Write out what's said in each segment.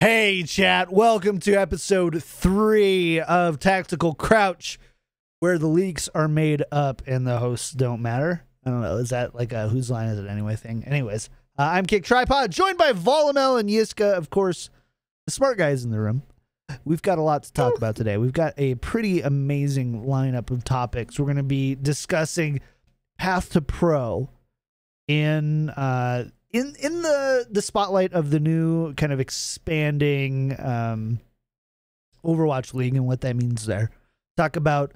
Hey chat, welcome to episode 3 of Tactical Crouch, where the leaks are made up and the hosts don't matter. I don't know, is that like a whose line is it anyway thing? Anyways, I'm KickedTripod, joined by Volamel and Yiska, of course, the smart guys in the room. We've got a lot to talk about today. We've got a pretty amazing lineup of topics. We're going to be discussing Path to Pro in the spotlight of the new kind of expanding Overwatch League and what that means there. Talk about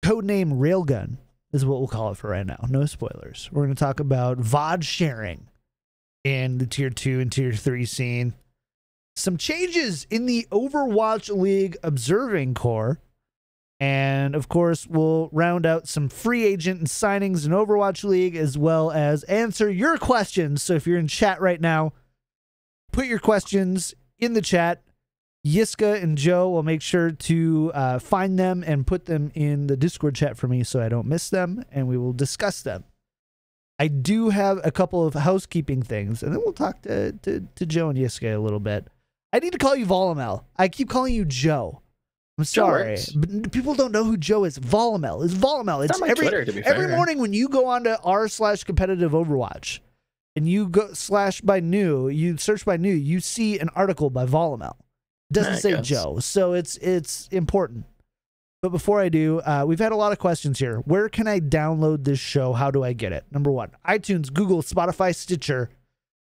codename Railgun is what we'll call it for right now. No spoilers. We're going to talk about VOD sharing in the Tier 2 and Tier 3 scene. Some changes in the Overwatch League Observing Corps. And, of course, we'll round out some free agent and signings in Overwatch League, as well as answer your questions. So if you're in chat right now, put your questions in the chat. Yiska and Joe will make sure to find them and put them in the Discord chat for me so I don't miss them, and we will discuss them. I do have a couple of housekeeping things, and then we'll talk to Joe and Yiska a little bit. I need to call you Volamel. I keep calling you Joe. I'm sorry, but people don't know who Joe is. Volamel is Volamel. It's every Twitter, to be fair. Every morning when you go on to r/competitive Overwatch and you go /by new, you search by new, you see an article by Volamel. It doesn't say Joe, so it's important. But before I do, we've had a lot of questions here. Where can I download this show? How do I get it? Number 1, iTunes, Google, Spotify, Stitcher.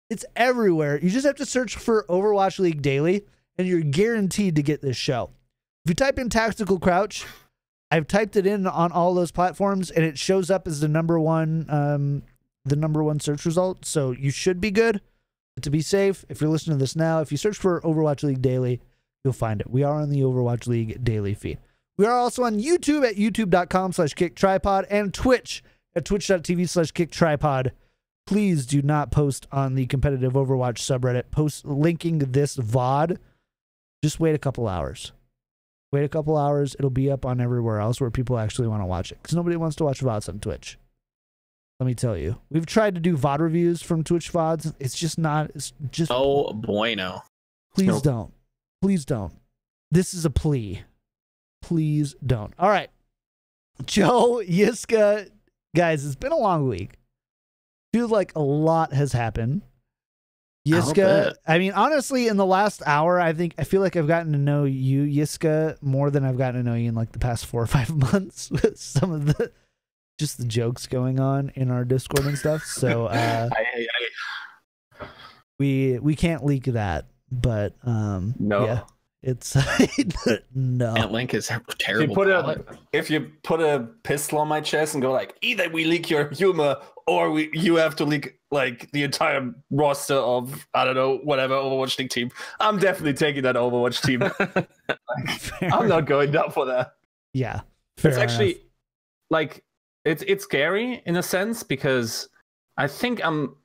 It's everywhere. You just have to search for Overwatch League Daily, and you're guaranteed to get this show. If you type in Tactical Crouch, I've typed it in on all those platforms, and it shows up as the number one search result. So you should be good. But to be safe, if you're listening to this now, if you search for Overwatch League Daily, you'll find it. We are on the Overwatch League Daily feed. We are also on YouTube at youtube.com/KickedTripod and Twitch at twitch.tv/KickedTripod. Please do not post on the competitive Overwatch subreddit. Post linking this VOD. Just wait a couple hours. Wait a couple hours. It'll be up on everywhere else where people actually want to watch it. Because nobody wants to watch VODs on Twitch. Let me tell you. We've tried to do VOD reviews from Twitch VODs. It's just not. It's just. Oh, bueno. Please don't. Please don't. This is a plea. Please don't. All right. Joe, Yiska. Guys, it's been a long week. Feels like a lot has happened. Yiska, I mean, honestly, in the last hour, I feel like I've gotten to know you, Yiska, more than I've gotten to know you in like the past 4 or 5 months with some of the just the jokes going on in our Discord and stuff. So we can't leak that, but no. Yeah, it's no. That link is terrible. If you put a pistol on my chest and go like, either we leak your humor or you have to leak like the entire roster of, I don't know, whatever Overwatch League team, I'm definitely taking that Overwatch team. I'm not going down for that. Yeah. It's actually like, it's scary in a sense because I think I'm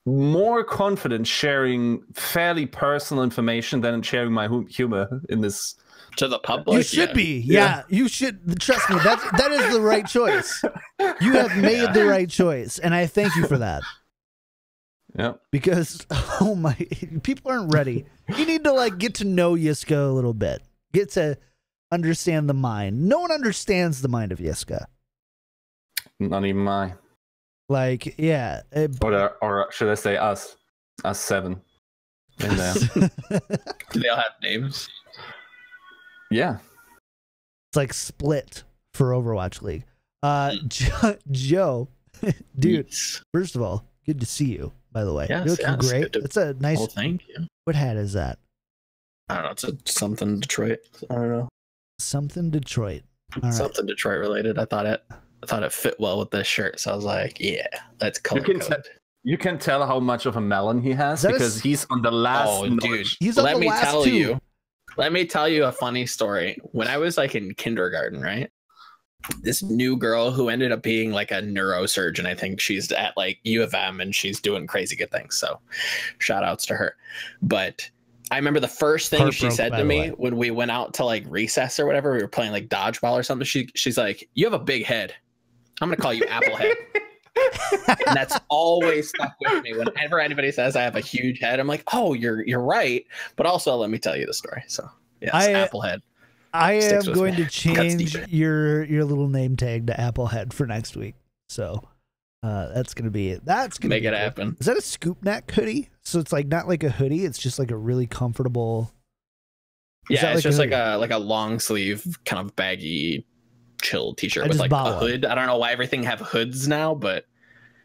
more confident sharing fairly personal information than sharing my humor in this. To the public, you should be. Yeah, you should. Trust me. That is the right choice. You have made the right choice, and I thank you for that. Yeah. Because oh my, people aren't ready. You need to like get to know Yiska a little bit. Get to understand the mind. No one understands the mind of Yiska. Not even mine. Like, yeah. Or should I say us 7 in there. Do they all have names? Yeah. It's like split for Overwatch League. Joe, dude, first of all, good to see you, by the way. Yes, you're looking great. It's a nice. Oh, thank you. What hat is that? I don't know. It's something Detroit. I don't know. Something Detroit. All right. Something Detroit related. I thought it fit well with this shirt, so I was like, yeah, let's color code. You can tell how much of a melon he has because he's on the last. Oh, dude, he's on the last two. Let me tell you a funny story. When I was like in kindergarten, right? This new girl who ended up being like a neurosurgeon, I think she's at like U of M and she's doing crazy good things. So shout outs to her. But I remember the first thing she said to me when we went out to like recess or whatever, we were playing like dodgeball or something. She's like, "You have a big head. I'm going to call you Applehead." And that's always stuck with me. Whenever anybody says I have a huge head, I'm like, oh, you're right. But also, let me tell you the story. So, yes, Applehead. I am sticks with going me. to change your little name tag to Applehead for next week. So that's gonna be it. That's gonna Make be it cool. happen. Is that a scoop neck hoodie? So it's like not like a hoodie. It's just like a really comfortable. Yeah, it's just like a long sleeve kind of baggy, chill t-shirt with like a hood. I don't know why everything have hoods now, but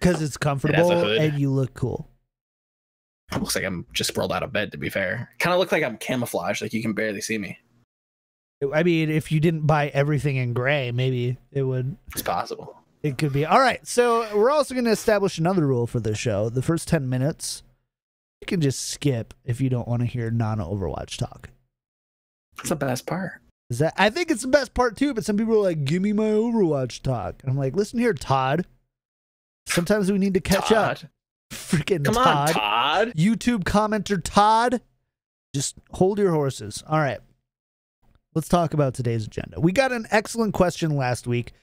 because it's comfortable and you look cool. It looks like I'm just rolled out of bed. To be fair, kind of look like I'm camouflaged, like you can barely see me. I mean, if you didn't buy everything in gray, maybe it would. It's possible. It could be. All right. So we're also going to establish another rule for the show. The first 10 minutes, you can just skip if you don't want to hear non-Overwatch talk. That's the best part. I think it's the best part too, but some people are like, give me my Overwatch talk. And I'm like, listen here, Todd. Sometimes we need to catch up. Freaking Come Todd. on, Todd. YouTube commenter Todd. Just hold your horses. All right. Let's talk about today's agenda. We got an excellent question last week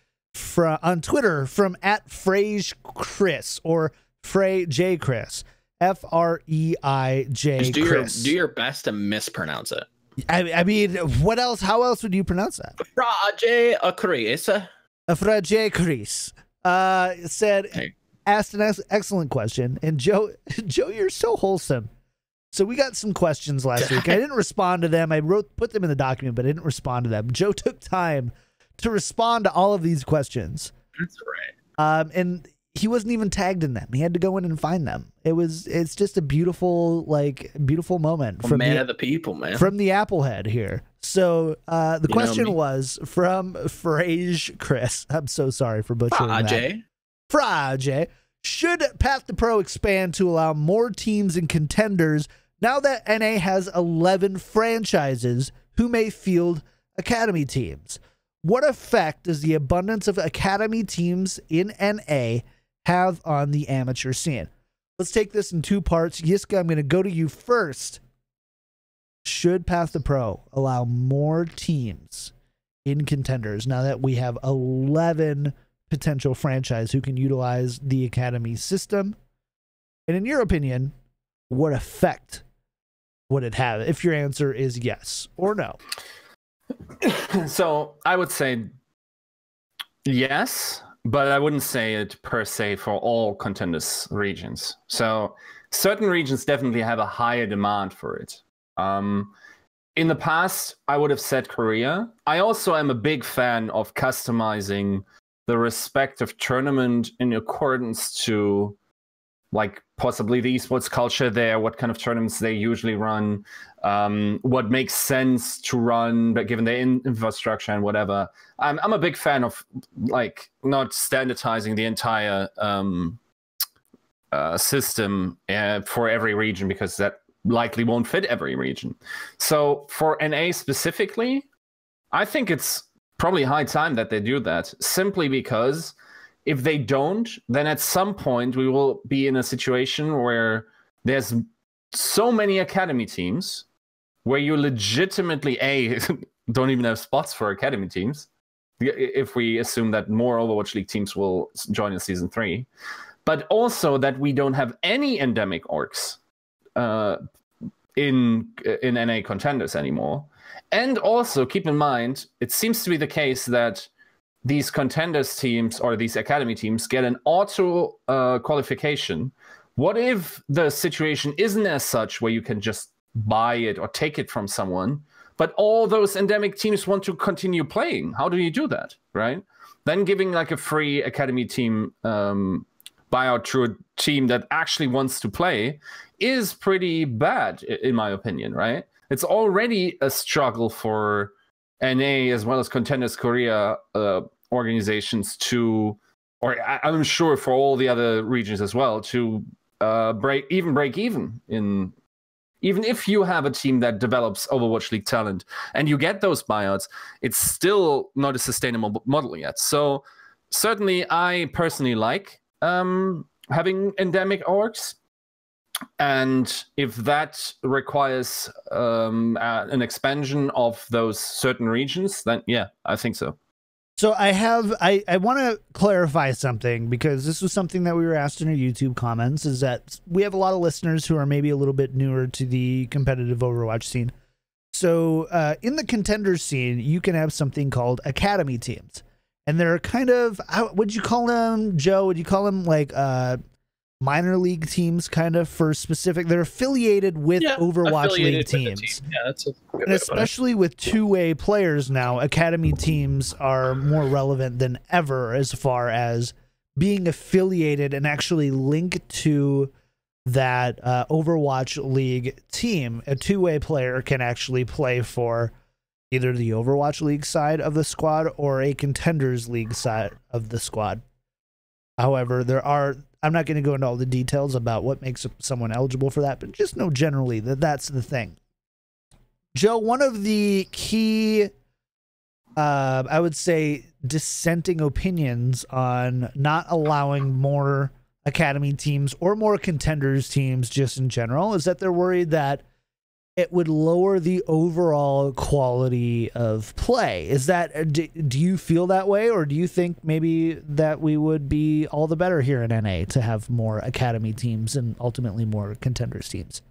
on Twitter from @FreyJChris or FreyJChris. FREIJ Chris. Do your best to mispronounce it. I mean, what else? How else would you pronounce that? FreyJChris asked an excellent question, and Joe, you're so wholesome. So we got some questions last week. I didn't respond to them. I put them in the document, but I didn't respond to them. Joe took time to respond to all of these questions. That's right. And he wasn't even tagged in them. He had to go in and find them. It's just a beautiful moment from the people, man. From the Applehead here. So the question was from Frage Chris. I'm so sorry for butchering that. Frage. Should Path to Pro expand to allow more teams and contenders now that NA has 11 franchises who may field academy teams? What effect does the abundance of academy teams in NA have on the amateur scene? Let's take this in two parts. Yiska, I'm going to go to you first. Should Path to Pro allow more teams in contenders now that we have 11 potential franchise who can utilize the academy system? And in your opinion, what effect would it have if your answer is yes or no? So I would say yes, but I wouldn't say it per se for all contenders regions. So certain regions definitely have a higher demand for it. In the past, I would have said Korea. I also am a big fan of customizing the respective tournament in accordance to like possibly the esports culture there, what kind of tournaments they usually run, what makes sense to run, but given their infrastructure and whatever. I'm a big fan of like not standardizing the entire system for every region, because that likely won't fit every region. So for NA specifically, I think it's probably high time that they do that, simply because if they don't, then at some point we will be in a situation where there's so many academy teams where you legitimately don't even have spots for academy teams, if we assume that more Overwatch League teams will join in Season 3, but also that we don't have any endemic orgs in NA contenders anymore. And also keep in mind, it seems to be the case that these contenders teams or these academy teams get an auto qualification. What if the situation isn't as such where you can just buy it or take it from someone, but all those endemic teams want to continue playing? How do you do that, right? Then giving like a free academy team buyout to a team that actually wants to play is pretty bad, in my opinion, right? It's already a struggle for NA as well as Contenders Korea organizations to, or I'm sure for all the other regions as well, to break even in, even if you have a team that develops Overwatch League talent and you get those buyouts, it's still not a sustainable model yet. So certainly I personally like having endemic orgs. And if that requires an expansion of those certain regions, then yeah, I think so. So I want to clarify something, because this was something that we were asked in our YouTube comments, is that we have a lot of listeners who are maybe a little bit newer to the competitive Overwatch scene. So in the contender scene, you can have something called academy teams. And they're kind of, would you call them, Joe? Would you call them like minor league teams, kind of, for specific? They're affiliated with Overwatch League teams. Yeah, that's a good and especially with two-way players now, academy teams are more relevant than ever as far as being affiliated and actually linked to that Overwatch League team. A two-way player can actually play for either the Overwatch League side of the squad or a Contenders League side of the squad. However, I'm not going to go into all the details about what makes someone eligible for that, but just know generally that that's the thing. Joe, one of the key, I would say, dissenting opinions on not allowing more academy teams or more contenders teams just in general is that they're worried that it would lower the overall quality of play. Is that, do you feel that way, or do you think maybe that we would be all the better here in NA to have more academy teams and ultimately more contenders teams?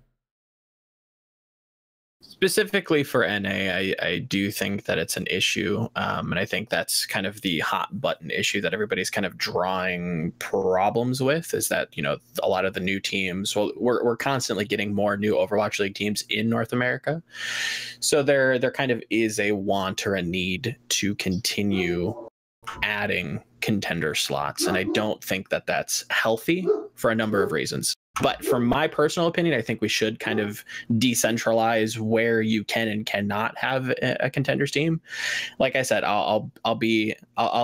Specifically for NA, I do think that it's an issue, and I think that's kind of the hot button issue that everybody's kind of drawing problems with, is that, you know, a lot of the new teams, well, we're constantly getting more new Overwatch League teams in North America, so there kind of is a want or a need to continue adding contender slots, and I don't think that that's healthy for a number of reasons. But from my personal opinion, I think we should kind of decentralize where you can and cannot have a contenders team. Like I said, I'll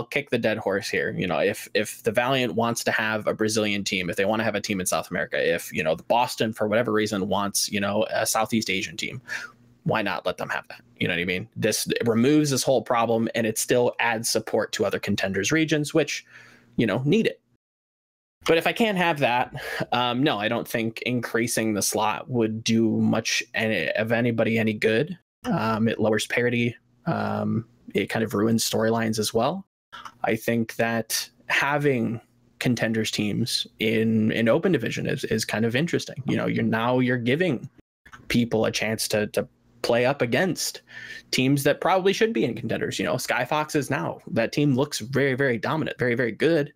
kick the dead horse here. You know, if the Valiant wants to have a Brazilian team, if they want to have a team in South America, if, you know, the Boston for whatever reason wants, you know, a Southeast Asian team, why not let them have that? You know what I mean? It removes this whole problem, and it still adds support to other contenders regions, which, you know, need it. But if I can't have that, no, I don't think increasing the slot would do much of anybody any good. It lowers parity. It kind of ruins storylines as well. I think that having contenders teams in open division is kind of interesting. You know, you're giving people a chance to play up against teams that probably should be in contenders. You know, Skyfoxes now, that team looks very, very dominant, very, very good.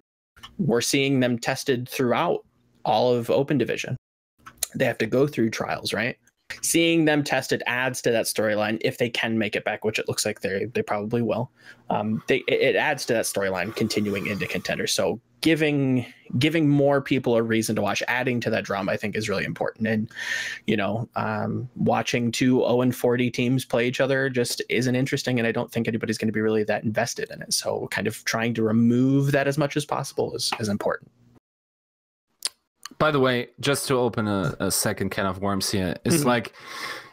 We're seeing them tested throughout all of open division. They have to go through trials, right? Seeing them tested adds to that storyline if they can make it back, which it looks like they probably will. It adds to that storyline continuing into contenders. So giving more people a reason to watch, adding to that drama, I think is really important. And, you know, watching two 0-40 teams play each other just isn't interesting, and I don't think anybody's going to be really that invested in it. So kind of trying to remove that as much as possible is important. By the way, just to open a second can of worms here, it's like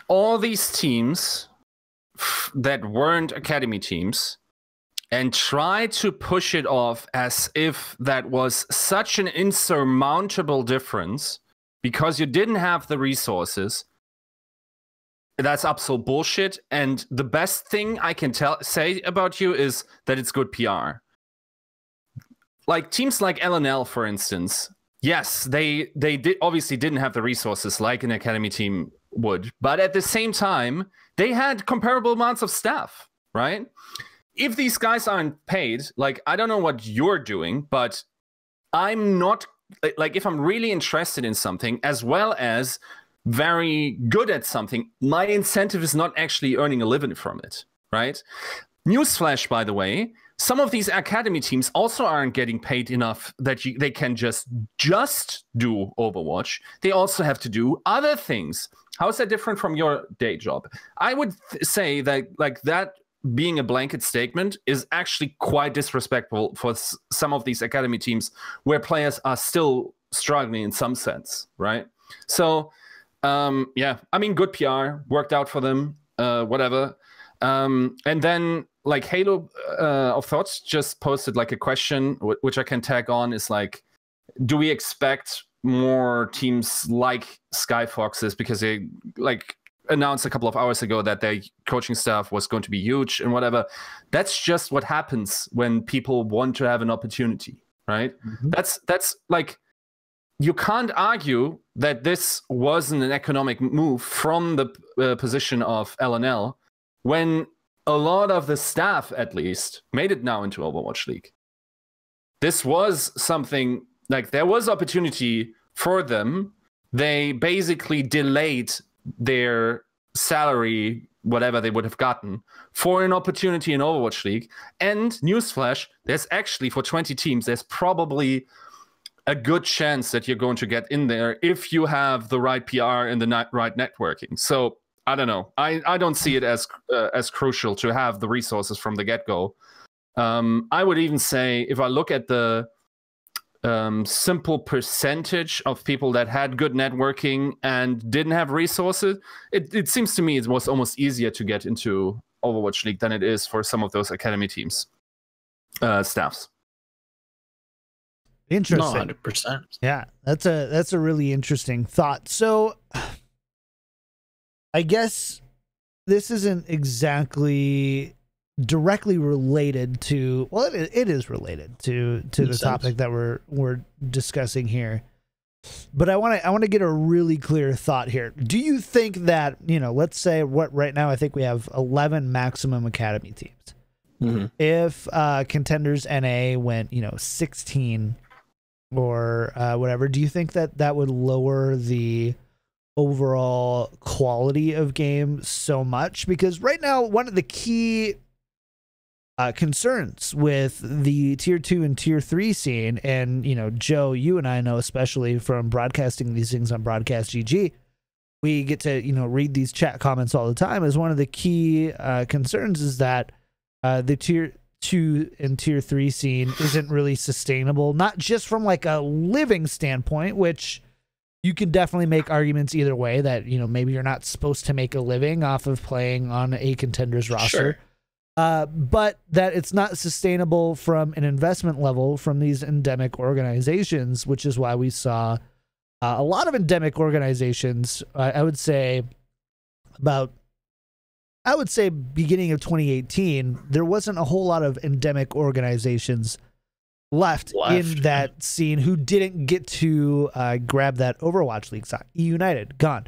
all these teams that weren't academy teams and try to push it off as if that was such an insurmountable difference because you didn't have the resources. That's absolute bullshit. And the best thing I can say about you is that it's good PR. Like teams like LNL, for instance, yes, they obviously didn't have the resources like an academy team would, but at the same time, they had comparable amounts of staff, right? If these guys aren't paid, like, I don't know what you're doing, but I'm not, like, if I'm really interested in something as well as very good at something, my incentive is not actually earning a living from it, right? Newsflash, by the way, some of these academy teams also aren't getting paid enough that they can just do Overwatch. They also have to do other things. How is that different from your day job? I would say that, like, that being a blanket statement is actually quite disrespectful for some of these academy teams where players are still struggling in some sense, right? So, yeah, I mean, good PR, worked out for them, whatever. And then, like, Halo of Thoughts just posted, like, a question, which I can tag on, is like, do we expect more teams like Skyfoxes? Because they, like, announced a couple of hours ago that their coaching staff was going to be huge and whatever. That's just what happens when people want to have an opportunity, right? Mm-hmm. That's like, you can't argue that this wasn't an economic move from the position of LNL when a lot of the staff, at least, made it now into Overwatch League. This was something, like, there was opportunity for them. They basically delayed their salary, whatever they would have gotten, for an opportunity in Overwatch League. And newsflash, there's actually, for 20 teams, there's probably a good chance that you're going to get in there if you have the right PR and the right networking. So I don't know. I don't see it as crucial to have the resources from the get-go. I would even say, if I look at the simple percentage of people that had good networking and didn't have resources, it seems to me it was almost easier to get into Overwatch League than it is for some of those academy teams staffs. Interesting. No, 100%. Yeah, that's a really interesting thought. So I guess this isn't exactly directly related to, well, it is related to the topic that we're discussing here. But I want to get a really clear thought here. Do you think that, let's say right now I think we have 11 maximum academy teams. Mm-hmm. If Contenders NA went, 16 or whatever, do you think that would lower the overall quality of game so much? Because right now, one of the key concerns with the tier 2 and tier 3 scene, and Joe, you and I know, especially from broadcasting these things on Broadcast GG, we get to read these chat comments all the time, is one of the key concerns is that the tier 2 and tier 3 scene isn't really sustainable, not just from like a living standpoint, which you can definitely make arguments either way, that maybe you're not supposed to make a living off of playing on a Contenders roster. Sure. But that it's not sustainable from an investment level from these endemic organizations, which is why we saw a lot of endemic organizations. I would say beginning of 2018, there wasn't a whole lot of endemic organizations left in that scene who didn't get to grab that Overwatch League spot. United, gone.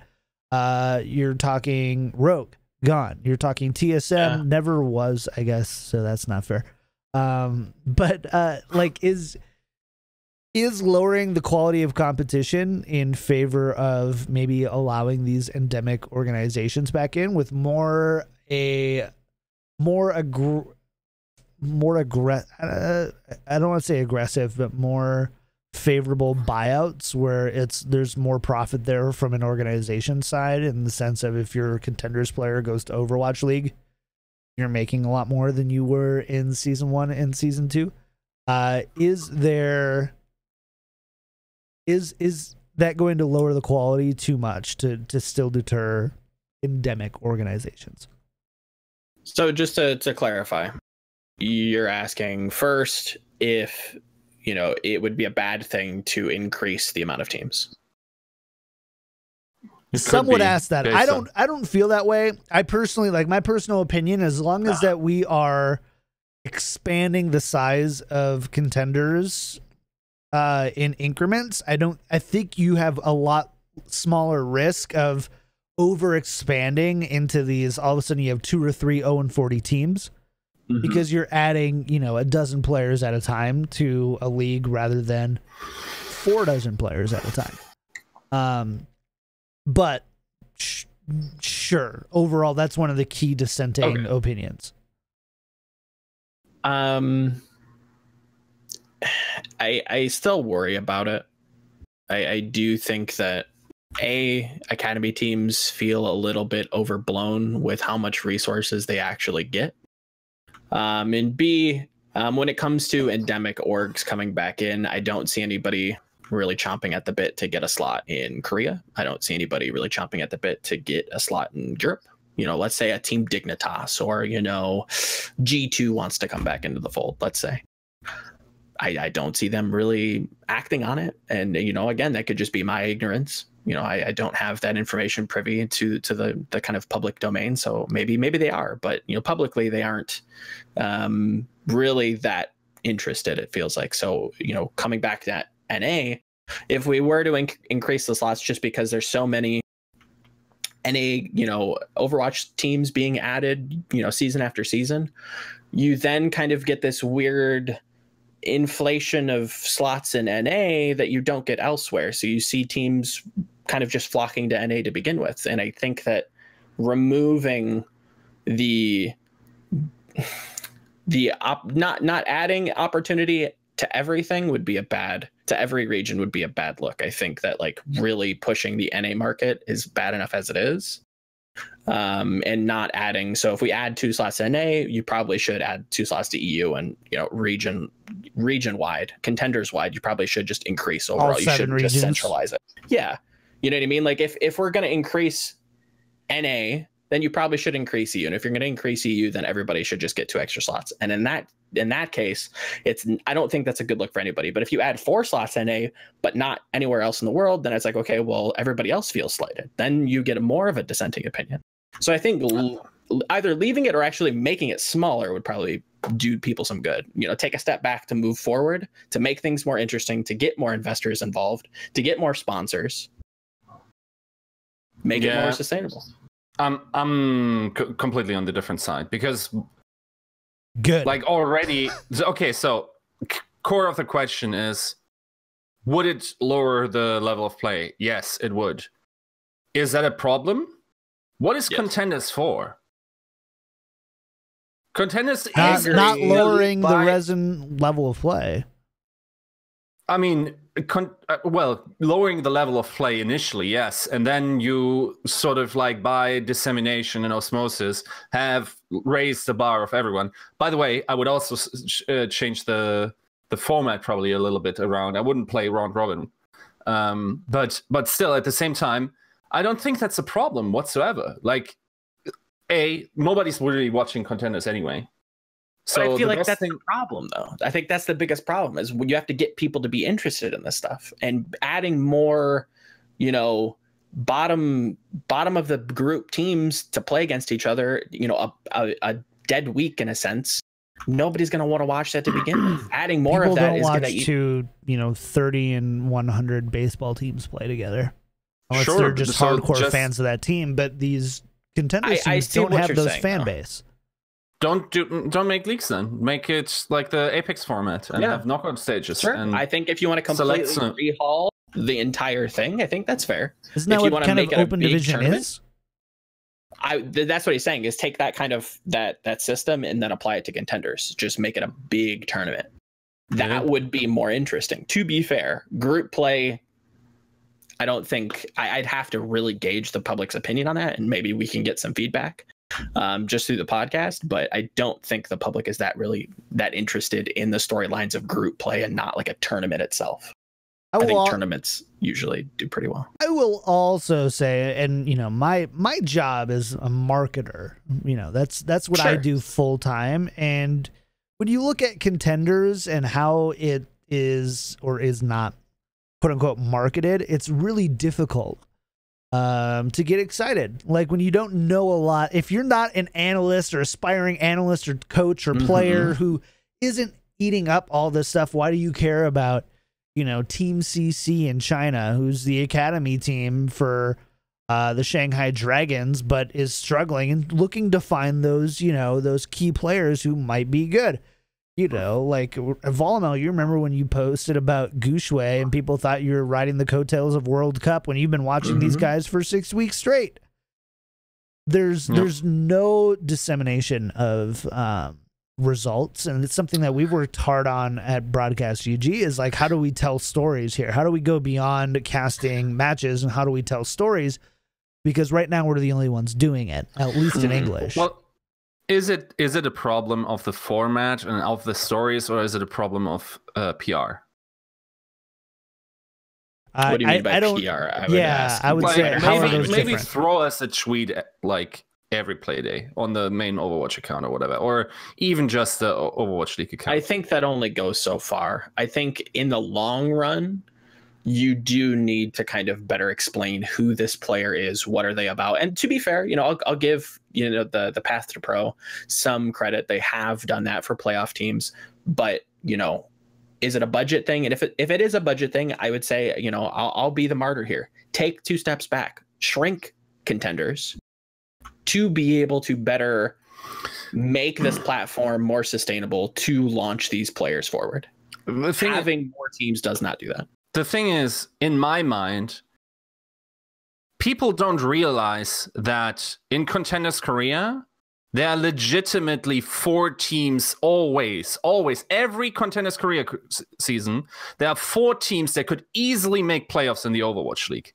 You're talking Rogue, gone. You're talking TSM, never was, I guess, so that's not fair. But is lowering the quality of competition in favor of maybe allowing these endemic organizations back in with more aggressive, I don't want to say aggressive, but more favorable buyouts where there's more profit there from an organization side, in the sense of if your Contenders player goes to Overwatch League, you're making a lot more than you were in season 1 and season 2. Is that going to lower the quality too much to still deter endemic organizations? So just to clarify, you're asking first if it would be a bad thing to increase the amount of teams. Some would ask that. I don't feel that way. I personally, like, my personal opinion, as long as that we are expanding the size of Contenders in increments, I think you have a lot smaller risk of over expanding into these. All of a sudden you have 2 or 3 0-40 teams, because you're adding, a dozen players at a time to a league rather than 4 dozen players at a time. But sure, overall, that's one of the key dissenting opinions. I still worry about it. I do think that academy teams feel a little bit overblown with how much resources they actually get. And B, when it comes to endemic orgs coming back in, I don't see anybody really chomping at the bit to get a slot in Korea. I don't see anybody really chomping at the bit to get a slot in Europe. Let's say a Team Dignitas or, G2 wants to come back into the fold, let's say. I don't see them really acting on it. And, you know, again, that could just be my ignorance. You know, I don't have that information privy to the kind of public domain. So maybe they are, but, you know, publicly they aren't really that interested, it feels like. So, you know, coming back to that NA, if we were to increase the slots just because there's so many NA, you know, Overwatch teams being added, you know, season after season, you then kind of get this weird inflation of slots in NA that you don't get elsewhere. So you see teams kind of just flocking to NA to begin with. And I think that removing not adding opportunity to everything would be to every region would be a bad look. I think that like really pushing the NA market is bad enough as it is. And not adding. So if we add 2 slots to NA, you probably should add 2 slots to EU, and, you know, region wide, contenders wide, you probably should just increase overall. You shouldn't just centralize it. Yeah. You know what I mean? Like if we're going to increase NA, then you probably should increase EU. And if you're going to increase EU, then everybody should just get 2 extra slots. And in that case, I don't think that's a good look for anybody. But if you add 4 slots NA, but not anywhere else in the world, then it's like, okay, well, everybody else feels slighted. Then you get more of a dissenting opinion. So I think either leaving it or actually making it smaller would probably do people some good. You know, take a step back to move forward, to make things more interesting, to get more investors involved, to get more sponsors, make it more sustainable. I'm completely on the different side, because good, like already. Okay, so core of the question is, would it lower the level of play? Yes, it would. Is that a problem? What is Contenders for? Contenders is not lowering the resin level of play. I mean, well, lowering the level of play initially, yes, and then you sort of like by dissemination and osmosis have raised the bar of everyone. By the way, I would also change the format probably a little bit around. I wouldn't play round robin, but still at the same time, I don't think that's a problem whatsoever. Like, nobody's really watching Contenders anyway. So but I feel like that's the problem, though. I think that's the biggest problem, is when you have to get people to be interested in this stuff, and adding more, you know, bottom of the group teams to play against each other. You know, a dead week in a sense. Nobody's going to want to watch that to begin with. Adding more people of that is going to 30 and 100 baseball teams play together. Unless they're just hardcore fans of that team, but these contenders teams don't have those fan base. Don't make leagues then. Make it like the Apex format and have knockout stages. Sure. And I think if you want to completely rehaul the entire thing, I think that's fair. Isn't that what kind of open division is? That's what he's saying, is take that kind of that system and then apply it to contenders. Just make it a big tournament. That would be more interesting. To be fair, group play, I don't think I'd have to really gauge the public's opinion on that, and maybe we can get some feedback just through the podcast. But I don't think the public is that interested in the storylines of group play and not like a tournament itself. I think tournaments usually do pretty well. I will also say, and you know, my job as a marketer, you know, that's what I do full time. And when you look at contenders and how it is or is not, quote unquote, marketed, it's really difficult to get excited. Like when you don't know a lot, if you're not an analyst or aspiring analyst or coach or player who isn't eating up all this stuff, why do you care about, you know, Team CC in China, who's the academy team for the Shanghai Dragons, but is struggling and looking to find those, you know, those key players who might be good. You know, like Volamel, you remember when you posted about Gushue and people thought you were riding the coattails of World Cup when you've been watching these guys for 6 weeks straight. There's no dissemination of results, and it's something that we've worked hard on at Broadcast UG, is like, how do we tell stories here? How do we go beyond casting matches, and how do we tell stories? Because right now we're the only ones doing it, at least in English. Well, is it a problem of the format and of the stories, or is it a problem of PR? What do you mean by PR? I would say maybe throw us a tweet like every play day on the main Overwatch account or whatever, or even just the Overwatch League account. I think that only goes so far. I think in the long run, you do need to kind of better explain who this player is, what are they about. And to be fair, I'll give the Path to Pro some credit. They have done that for playoff teams, but is it a budget thing? And if it is a budget thing, I would say I'll be the martyr here. Take 2 steps back, shrink contenders to be able to better make this platform more sustainable to launch these players forward. Having more teams does not do that. The thing is, in my mind, people don't realize that in Contenders Korea, there are legitimately 4 teams always. Every Contenders Korea season, there are 4 teams that could easily make playoffs in the Overwatch League.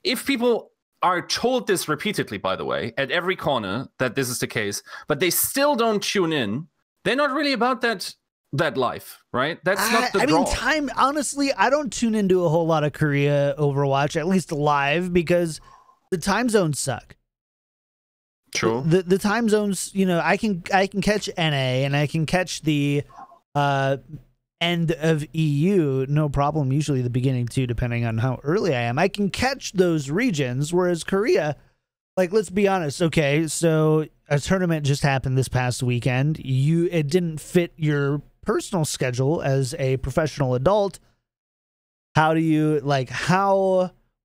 If people are told this repeatedly, by the way, at every corner that this is the case, but they still don't tune in, they're not really about that life, right? That's not the draw. Honestly, I don't tune into a whole lot of Korea Overwatch, at least live, because the time zones suck. True. The time zones, I can catch NA and I can catch the end of EU, no problem. Usually the beginning too, depending on how early I am. I can catch those regions, whereas Korea, like, let's be honest. Okay, so a tournament just happened this past weekend. It didn't fit your personal schedule as a professional adult. How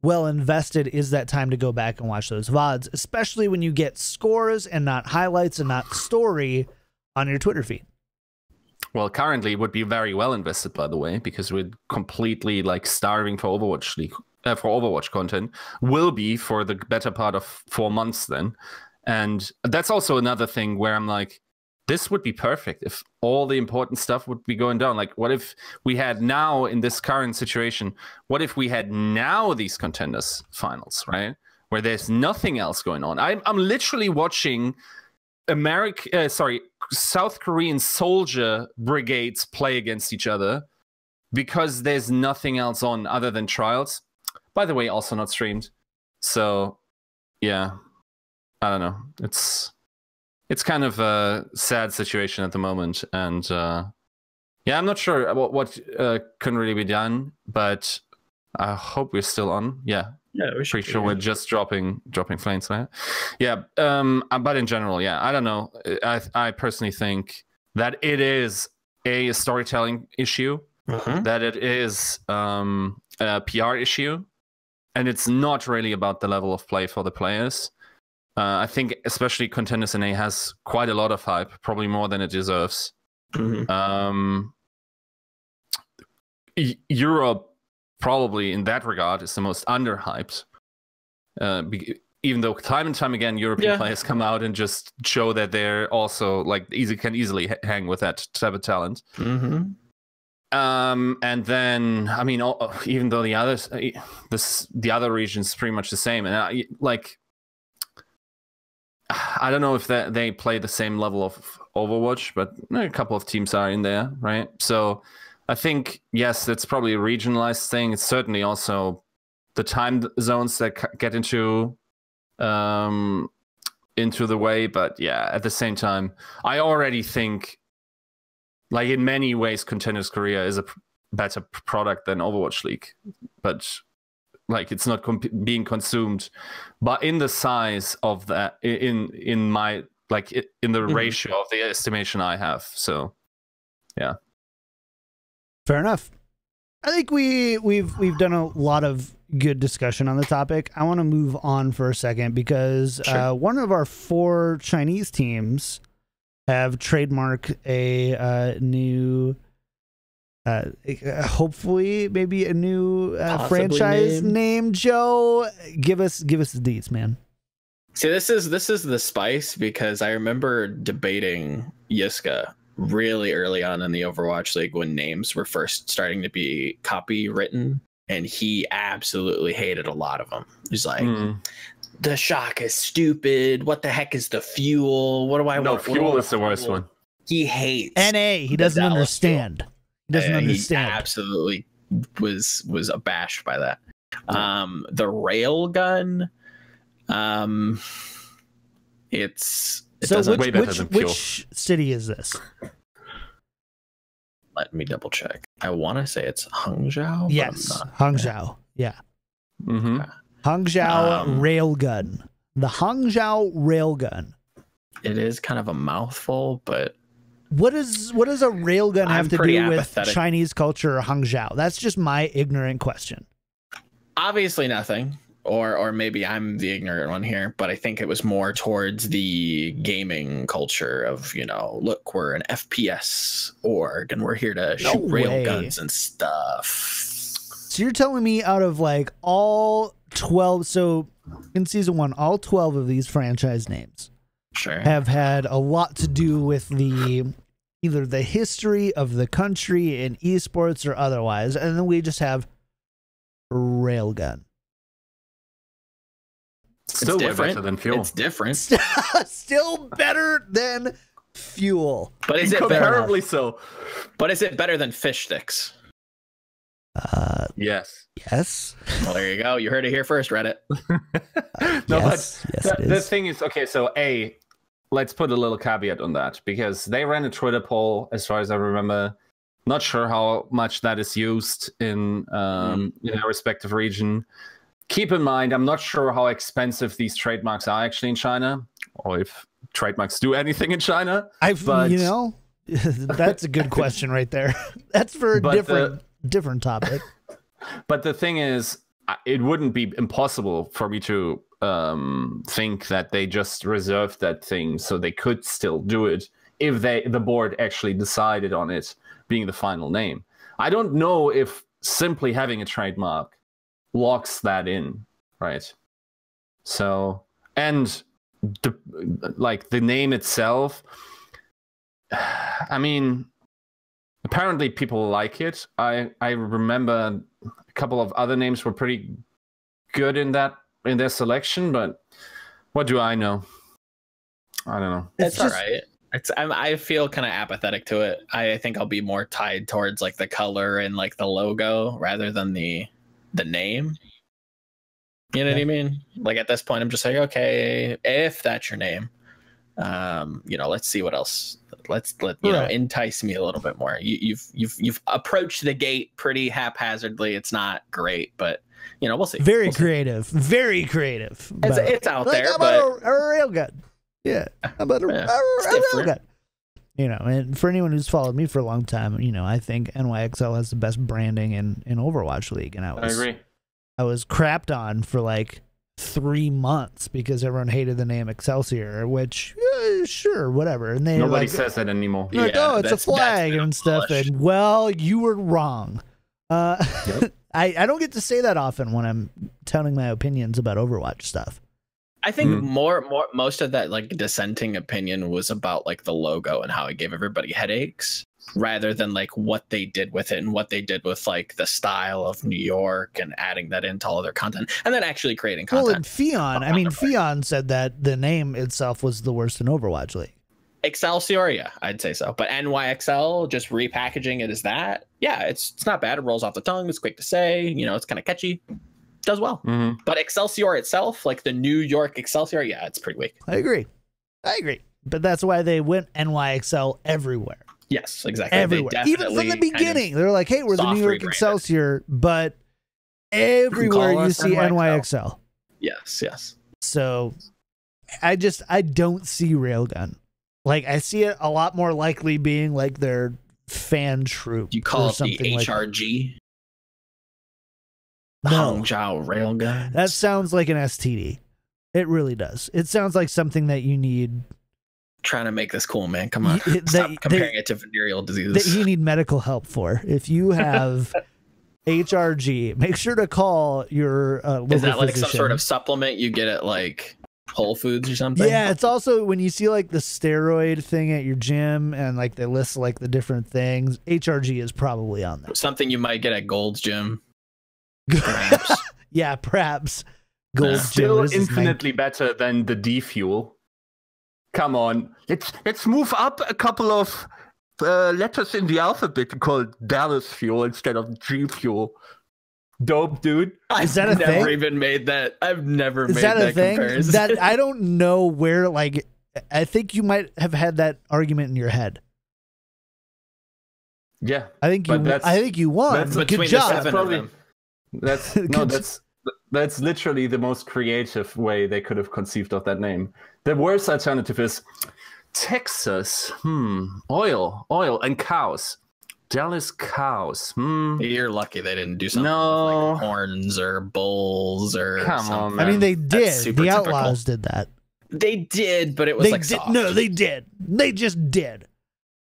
well invested is that time to go back and watch those VODs, especially when you get scores and not highlights and not story on your Twitter feed? Well, currently it would be very well invested, by the way, because we're completely starving for Overwatch League, for Overwatch content. Will be for the better part of 4 months then. And that's also another thing where I'm like, this would be perfect if all the important stuff would be going down. Like, what if we had now in this current situation, what if we had now these Contenders finals, right? Where there's nothing else going on. I'm literally watching South Korean soldier brigades play against each other because there's nothing else on other than trials. By the way, also not streamed. So, yeah, I don't know. It's kind of a sad situation at the moment, and yeah, I'm not sure what can really be done, but I hope we're still on. Yeah, we're pretty sure we're just dropping flames, right? Yeah, but in general, yeah, I don't know. I personally think that it is a storytelling issue, that it is a PR issue, and it's not really about the level of play for the players. I think especially Contenders NA has quite a lot of hype, probably more than it deserves. Europe, probably in that regard, is the most underhyped. Even though time and time again, European players come out and just show that they're also can easily hang with that type of talent. And then, I mean, even though the other region's pretty much the same, and I don't know if they play the same level of Overwatch, but a couple of teams are in there, right? So I think, yes, it's probably a regionalized thing. It's certainly also the time zones that get into the way. But yeah, at the same time, I already think, in many ways, Contenders Korea is a better product than Overwatch League. But it's not being consumed, but in the size of that, in my in the ratio of the estimation I have. So, yeah, fair enough. I think we've done a lot of good discussion on the topic. I want to move on for a second because one of our 4 Chinese teams have trademarked a new. Hopefully maybe a new franchise name. Joe, give us the deets, man. See, this is the spice, because I remember debating Yiska really early on in the Overwatch League when names were first starting to be copywritten, and he absolutely hated a lot of them. He's like, the shock is stupid. What the heck is the fuel? What do I want? Fuel is the worst one. He hates NA. He doesn't understand. Doesn't understand. He absolutely was abashed by that. The Railgun, It's So doesn't. way better than Fuel. which city is this? Let me double check. I want to say it's Hangzhou. but Yes, I'm not. Hangzhou. Yeah, Mm-hmm. Hangzhou Railgun. The Hangzhou Railgun. It is kind of a mouthful, but What does a railgun have to pretty do with apathetic. Chinese culture or Hangzhou? That's just my ignorant question. obviously nothing. Or maybe I'm the ignorant one here, but I think it was more towards the gaming culture of, look, we're an FPS org and we're here to shoot way. railguns and stuff. So you're telling me out of like all 12, so in season 1, all 12 of these franchise names Sure. have had a lot to do with either the history of the country in esports or otherwise, and then we just have Railgun. Still way better than Fuel. It's different. Still better than Fuel. But is it better? Incomparably so. But is it better than fish sticks? Yes. Yes. Well, there you go. You heard it here first, Reddit. No, yes, but yes, it the is. thing is, okay, so let's put a little caveat on that, because they ran a Twitter poll, as far as I remember. Not sure how much that is used in their respective region. Keep in mind, I'm not sure how expensive these trademarks are actually in China, or if trademarks do anything in China. But that's a good question right there. That's for a different topic. But the thing is, it wouldn't be impossible for me to think that they just reserved that thing so they could still do it if the board actually decided on it being the final name. I don't know if simply having a trademark locks that in, right? So, and the name itself, I mean, apparently people like it. I remember a couple of other names were pretty good in their selection, but what do I know? I don't know. It's all right. I feel kind of apathetic to it. I think I'll be more tied towards like the color and like the logo rather than the name. You know what I mean? Like at this point, I'm just like, okay, if that's your name, let's see what else. Let entice me a little bit more. You've approached the gate pretty haphazardly. It's not great, but we'll see. Very creative. Very creative. It's out there, how but about a railgun? Yeah, how about a railgun? And for anyone who's followed me for a long time, I think NYXL has the best branding in Overwatch League, and I agree. I was crapped on for like 3 months because everyone hated the name Excelsior, which sure, whatever. And nobody says that anymore. Like, it's a flag and stuff. And well, you were wrong. Yep. I don't get to say that often when I'm telling my opinions about Overwatch stuff. I think most of that like dissenting opinion was about like the logo and how it gave everybody headaches, rather than like what they did with it and what they did with like the style of New York and adding that into all of their content and then actually creating content. Well, and Fion said that the name itself was the worst in Overwatch League. Excelsior, yeah, I'd say so. But NYXL, just repackaging it as that, yeah, it's not bad. It rolls off the tongue. It's quick to say. It's kind of catchy. Does well. Mm-hmm. But Excelsior itself, like the New York Excelsior, yeah, it's pretty weak. I agree. But that's why they went NYXL everywhere. Yes, exactly. Everywhere. Even from the beginning. They're like, hey, we're the New York Excelsior, but everywhere you see NYXL. Yes. So I don't see Railgun. Like, I see it a lot more likely being like their fan troop. You call it the like HRG? No. Hangzhou Railgun. That sounds like an STD. It really does. It sounds like something that you need. Trying to make this cool, man. Come on. Stop comparing it to venereal disease. That you need medical help for. If you have HRG, make sure to call your local Is that like physician. some sort of supplement you get at like Whole Foods or something? Yeah, it's also when you see like the steroid thing at your gym and like they list like the different things, HRG is probably on there. Something you might get at Gold's Gym. Perhaps. Yeah, perhaps. Gold's Still Gym. infinitely better than the D fuel. Come on, let's move up a couple of letters in the alphabet and call it Dallas fuel instead of G fuel. dope dude. Is that a I've never thing? even made that. I've never Is made that a that thing? comparison. That I don't know where. Like, I think you might have had that argument in your head. Yeah, I think you. I think you won. that's Good between the job. seven of them. That's literally the most creative way they could have conceived of that name. The worst alternative is Texas. Oil and cows. Dallas cows. You're lucky they didn't do something with like horns or bulls or Come something. on, man. I mean, they did. super The typical. Outlaws did that. They did, but it was They like did. soft. No, they did. They just did.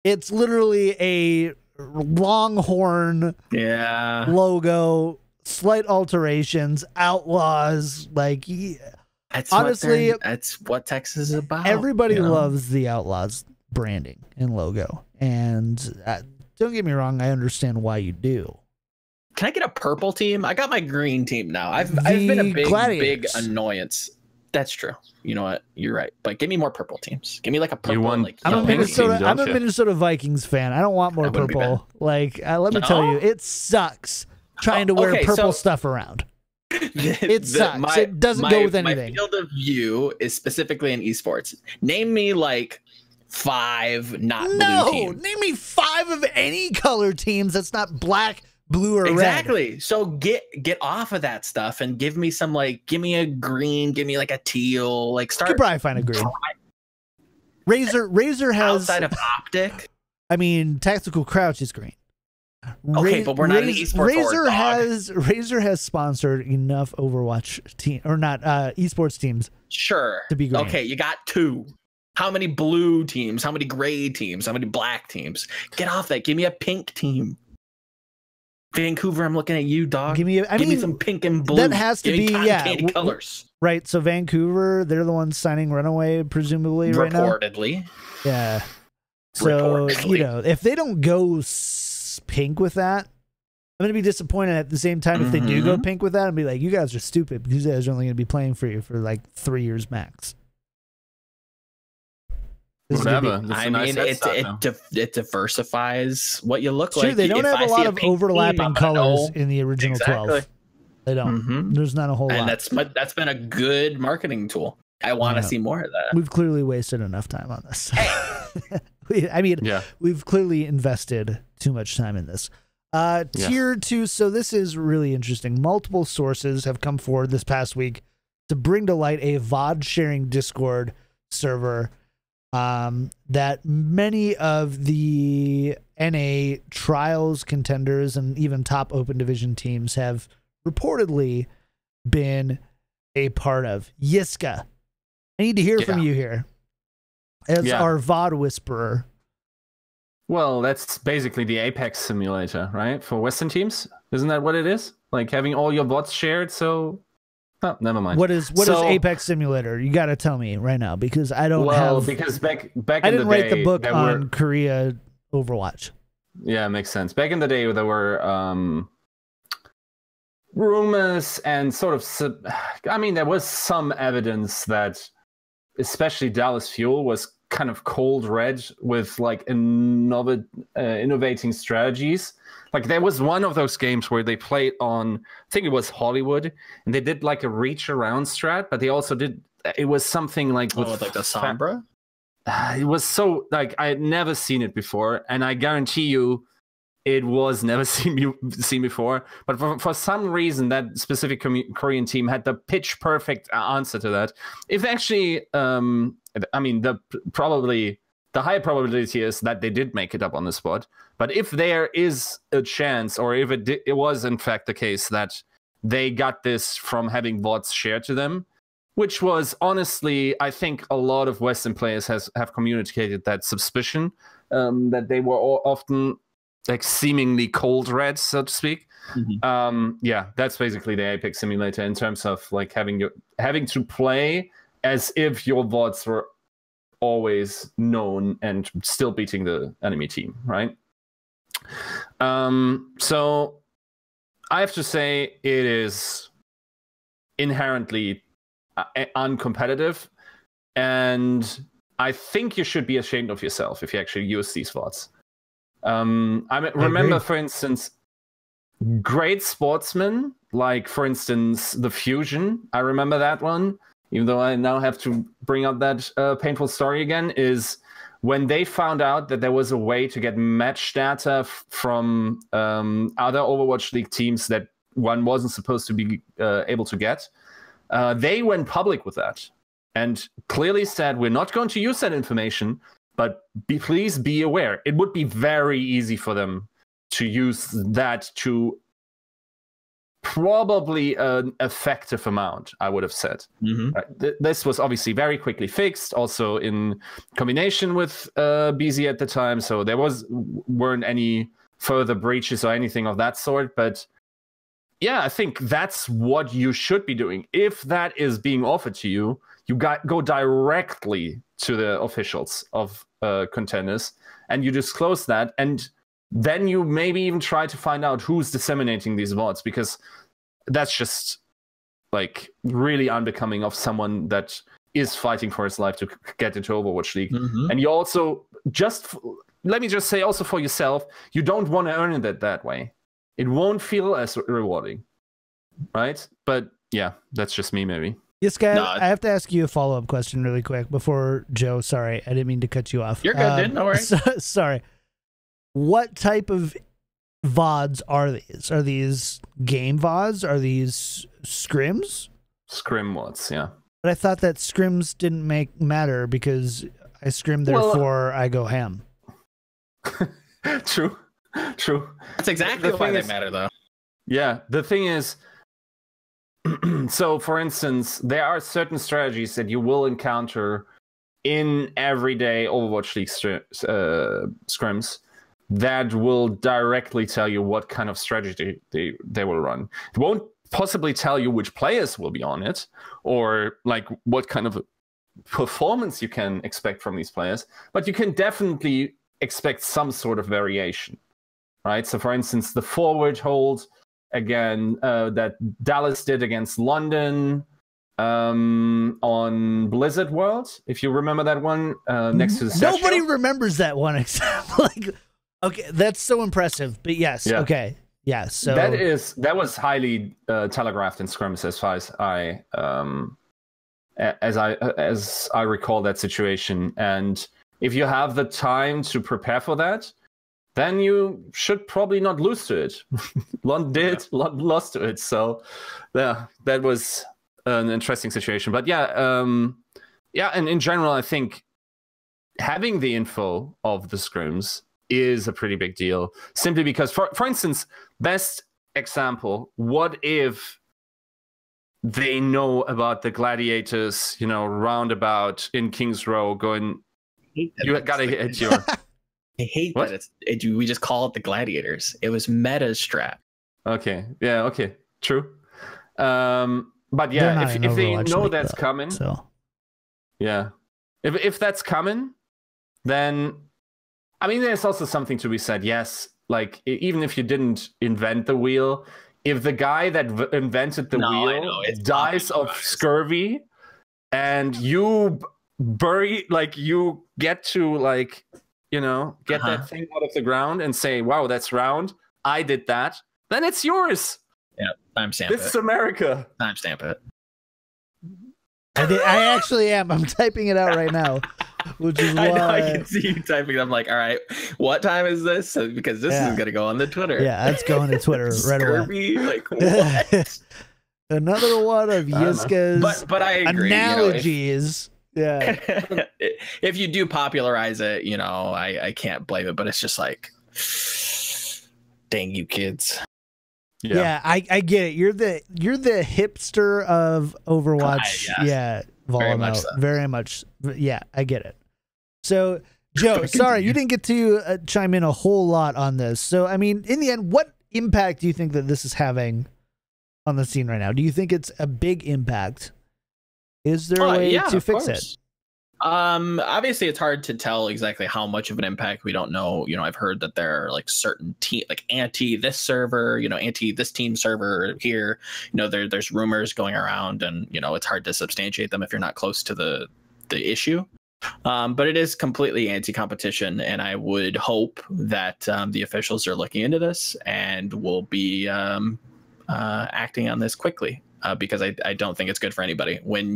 It's literally a longhorn logo, slight alterations, Outlaws. Like, honestly, that's what Texas is about. everybody loves the Outlaws branding and logo, and don't get me wrong, I understand why you do. Can I get a purple team? I got my green team now. I've been a big annoyance. That's true. You know what? You're right. But give me more purple teams. Give me like a purple. I'm a Minnesota Vikings fan. I don't want more purple. Like, let me tell you, it sucks trying to wear purple stuff around. It sucks. It doesn't go with anything. My field of view is specifically in esports. Name me like 5 blue teams. Name me 5 of any color teams that's not black, blue, or red. Exactly. So get off of that stuff and give me some give me a green, give me like a teal, like start. You could probably find a green. Razor has outside of optic. I mean, Tactical Crouch is green. Okay, but we're not an esports. Razor has sponsored enough Overwatch team or not esports teams. Sure. To be green. Okay, you got 2. How many blue teams? How many gray teams? How many black teams? Get off that. Give me a pink team. Vancouver, I'm looking at you, dog. Give me some pink and blue. That has to be colors. Right. So Vancouver, they're the ones signing Runaway, presumably, right now. Reportedly. Yeah. So you know, if they don't go pink with that, I'm gonna be disappointed. At the same time, if they do go pink with that, I'll be like, you guys are stupid because you guys are only gonna be playing for you for like 3 years max. Whatever. It diversifies what you look like. Sure, they don't have a lot of overlapping colors in the original 12. They don't. There's not a whole lot. And that's been a good marketing tool. I want to see more of that. We've clearly wasted enough time on this. We've clearly invested too much time in this. Tier 2. So this is really interesting. Multiple sources have come forward this past week to bring to light a VOD sharing Discord server that many of the NA trials contenders and even top open division teams have reportedly been a part of. Yiska, I need to hear from you here as our VOD whisperer. Well, that's basically the Apex simulator, right? For Western teams, isn't that what it is? Like having all your bots shared. So, never mind. What is Apex Simulator? You got to tell me right now because I don't have. Well, because back I in didn't the day, write the book on Korea Overwatch. Yeah, makes sense. Back in the day, there were rumors and sort of. I mean, there was some evidence that, especially Dallas Fuel, was kind of cold red with like innovating strategies. Like there was one of those games where they played on, I think it was Hollywood, and they did like a reach around strat, but they also did, it was something like with like the Sombra. It was so like I had never seen it before, and I guarantee you, it was never seen before. But for some reason, that specific Korean team had the pitch perfect answer to that. If actually, I mean, the high probability is that they did make it up on the spot. But if there is a chance, or if it was in fact the case that they got this from having bots shared to them, which was honestly, I think a lot of Western players have communicated that suspicion, that they were often like seemingly cold red, so to speak. That's basically the Apex simulator in terms of like having to play as if your bots were always known and still beating the enemy team, right? So I have to say it is inherently uncompetitive, and I think you should be ashamed of yourself if you actually use these bots. I remember, for instance, great sportsmen, like for instance the Fusion. I remember that one, even though I now have to bring up that painful story again. Is when they found out that there was a way to get match data from other Overwatch League teams that one wasn't supposed to be able to get, they went public with that and clearly said, we're not going to use that information, but please be aware. It would be very easy for them to use that to probably an effective amount, I would have said. This was obviously very quickly fixed, also in combination with BZ at the time, so there weren't any further breaches or anything of that sort. But yeah, I think that's what you should be doing. If that is being offered to you, go directly to the officials of contenders and you disclose that, and then you maybe even try to find out who's disseminating these VODs, because that's just like really unbecoming of someone that is fighting for his life to get into Overwatch League. And you also let me just say also for yourself, you don't want to earn it that way. It won't feel as rewarding, right? But yeah, that's just me maybe. Yes, guy, I have to ask you a follow-up question really quick before Joe. Sorry, I didn't mean to cut you off. You're good, dude. No worries. Sorry. What type of VODs are these? Are these game VODs? Are these scrims? Scrim VODs, yeah. But I thought that scrims didn't matter because I scrim, therefore I go ham. True. That's exactly why they matter, though. Yeah, the thing is, so for instance, there are certain strategies that you will encounter in everyday Overwatch League scrims that will directly tell you what kind of strategy they will run. It won't possibly tell you which players will be on it or like what kind of performance you can expect from these players, but you can definitely expect some sort of variation, right? So for instance, the forward hold again that Dallas did against London on Blizzard World, if you remember that one, next to the Nobody remembers that one except like, okay, that's so impressive. But yes, yeah. Okay, yeah. So that was highly telegraphed in scrims as far as I recall that situation. And if you have the time to prepare for that, then you should probably not lose to it. London lost to it, so yeah, that was an interesting situation. But yeah, and in general, I think having the info of the scrims is a pretty big deal, simply because, for instance, best example, what if they know about the gladiators, roundabout in King's Row going, you gotta hit your... I hate what? That we just call it the gladiators. It was meta strat. Okay, yeah, okay, true. But yeah, if they know that's coming, so yeah, if that's coming, then I mean, there's also something to be said. Yes, like even if you didn't invent the wheel, if the guy that invented the wheel dies of scurvy, and you you get to get that thing out of the ground and say, "Wow, that's round. I did that." Then it's yours. Yeah, timestamp it. This is America. Timestamp it. I actually am. I'm typing it out right now, which is why I know I can see you typing. I'm like, all right, what time is this? Because this is gonna go on the Twitter. Yeah, that's going to Twitter right away. Like what? Another one of Yiska's but I agree, analogies. Yeah. If you do popularize it, I can't blame it, but it's just like, dang you kids. Yeah, I get it. You're the hipster of Overwatch. Yeah, Volamel. Very much. Yeah, I get it. So, Joe, sorry, you didn't get to chime in a whole lot on this. So, I mean, in the end, what impact do you think that this is having on the scene right now? Do you think it's a big impact? Is there a way to fix it? Obviously it's hard to tell exactly how much of an impact. We don't know. I've heard that there are like certain anti this server, anti this team server here. There's rumors going around, and it's hard to substantiate them if you're not close to the issue. But it is completely anti-competition, and I would hope that the officials are looking into this and will be acting on this quickly, because I don't think it's good for anybody when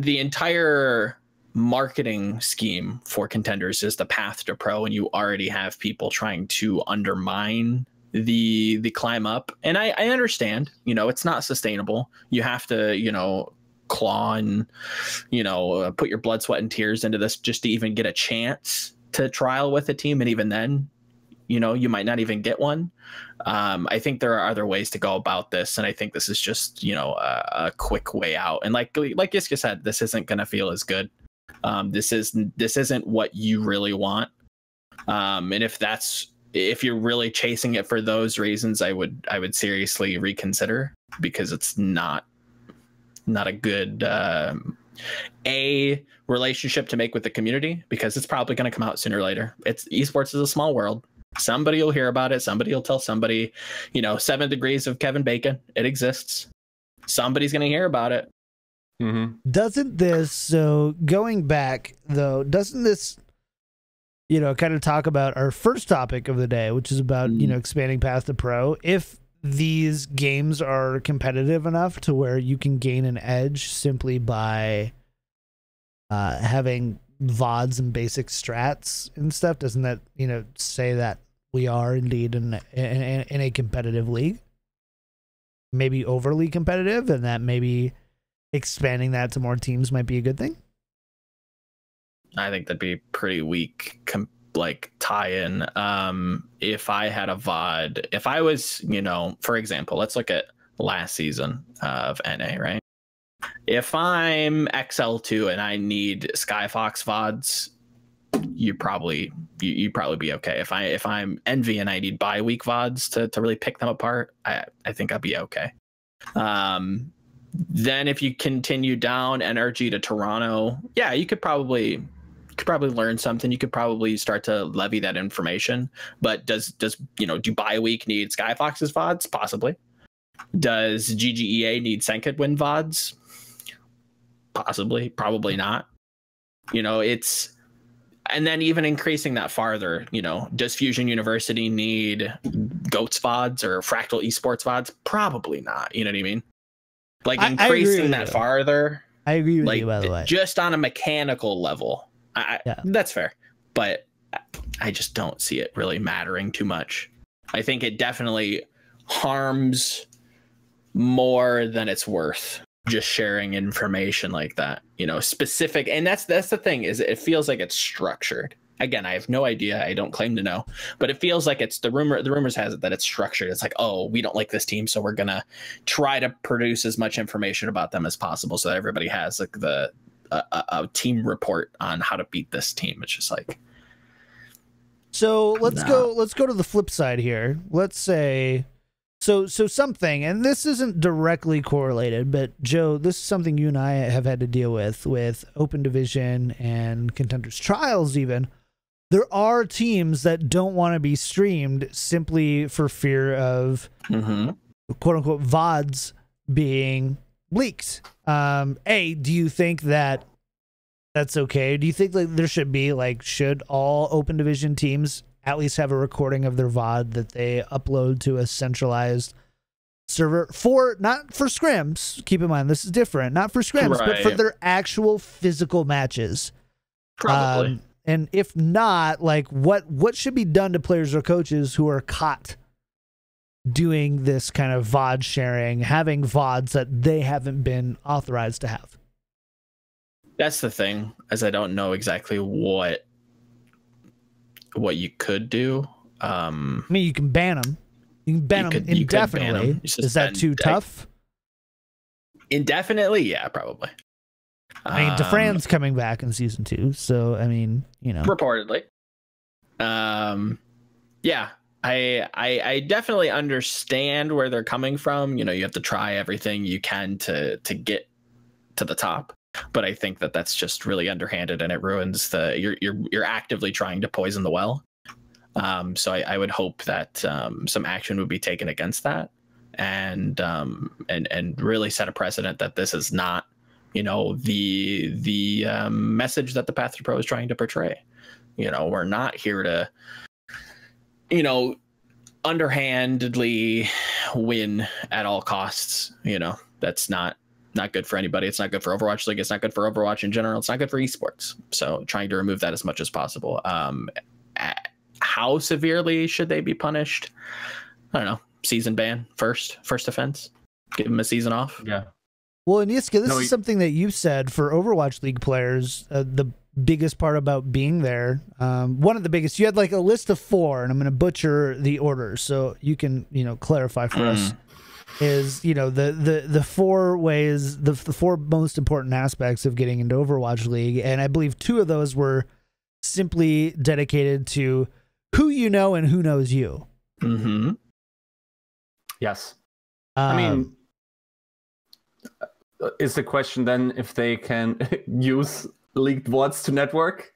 the entire marketing scheme for contenders is the path to pro, and you already have people trying to undermine the climb up. And I understand, it's not sustainable. You have to, claw and, put your blood, sweat, and tears into this just to even get a chance to trial with a team. And even then, you might not even get one. I think there are other ways to go about this, and I think this is just, a quick way out. And like Yiska said, this isn't going to feel as good. This isn't what you really want. And if you're really chasing it for those reasons, I would seriously reconsider, because it's not a good relationship to make with the community, because it's probably going to come out sooner or later. Esports is a small world. Somebody will hear about it. Somebody will tell somebody, 7 degrees of Kevin Bacon. It exists. Somebody's going to hear about it. Mm-hmm. Doesn't this, so going back though, doesn't this, kind of talk about our first topic of the day, which is about, expanding past the pro? If these games are competitive enough to where you can gain an edge simply by having VODs and basic strats and stuff, doesn't that, say that we are indeed in a competitive league? Maybe overly competitive, and that maybe expanding that to more teams might be a good thing? I think that'd be pretty weak, tie-in. If I had a VOD, if I was, for example, let's look at last season of NA, right? If I'm XL2 and I need Skyfox VODs, you'd probably be okay. If I'm Envy and I need bi-week VODs to really pick them apart, I think I'd be okay. Then if you continue down NRG to Toronto, yeah, you could probably learn something. You could probably start to levy that information. But do bi-week need Skyfox's VODs? Possibly. Does GGEA need Senkid win VODs? Possibly. Probably not. And then even increasing that farther, does Fusion University need GOATS VODs or Fractal Esports VODs? Probably not. You know what I mean? Like increasing that farther. I agree with you, by the way. Just on a mechanical level. That's fair. But I just don't see it really mattering too much. I think it definitely harms more than it's worth, just sharing information like that, specific. And that's the thing, is it feels like it's structured. Again, I have no idea. I don't claim to know, but it feels like it's the rumors has it that it's structured. It's like, oh, we don't like this team, so we're gonna try to produce as much information about them as possible, so that everybody has like a team report on how to beat this team. It's just like, so let's go to the flip side here. Let's say so something, and this isn't directly correlated, but Joe, this is something you and I have had to deal with Open Division and Contenders Trials even. There are teams that don't want to be streamed simply for fear of quote unquote VODs being leaked. Do you think that that's okay? Do you think like there should be should all Open Division teams at least have a recording of their VOD that they upload to a centralized server not for scrims? Keep in mind, this is different, not for scrims, but for their actual physical matches. Probably. And if not, what should be done to players or coaches who are caught doing this kind of VOD sharing, having VODs that they haven't been authorized to have? That's the thing, as I don't know exactly what you could do. I mean, you can ban them. You can ban them indefinitely. Is that too tough? Indefinitely, yeah, probably. I mean, DeFran's coming back in season 2, so I mean, reportedly. Yeah, I definitely understand where they're coming from. You have to try everything you can to get to the top. But I think that's just really underhanded, and it ruins you're actively trying to poison the well. So I would hope that some action would be taken against that, and really set a precedent that this is not the message that the Path to Pro is trying to portray. We're not here to, underhandedly win at all costs. That's not good for anybody. It's not good for Overwatch League. It's not good for Overwatch in general. It's not good for esports. So trying to remove that as much as possible. How severely should they be punished? I don't know. Season ban first offense. Give them a season off. Yeah. Well, and Yiska, this is something that you said for Overwatch League players. The biggest part about being there, one of the biggest, you had like a list of 4, and I'm going to butcher the order so you can, clarify for us. Is the 4 ways, the 4 most important aspects of getting into Overwatch League, and I believe 2 of those were simply dedicated to who you know and who knows you. Mm-hmm. Yes. I mean, is the question then if they can use leaked VODs to network?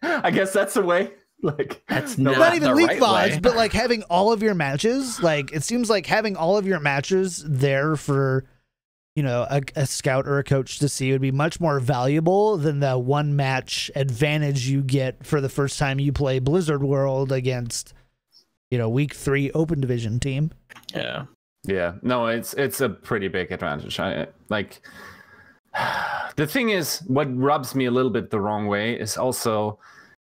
I guess that's a way. Like, that's not even leaked right VODs, way. but like having all of your matches. Like, it seems like having all of your matches there for, a scout or a coach to see would be much more valuable than the 1 match advantage you get for the first time you play Blizzard World against, week 3 open division team. Yeah. Yeah. No, it's a pretty big advantage. The thing is, what rubs me a little bit the wrong way is also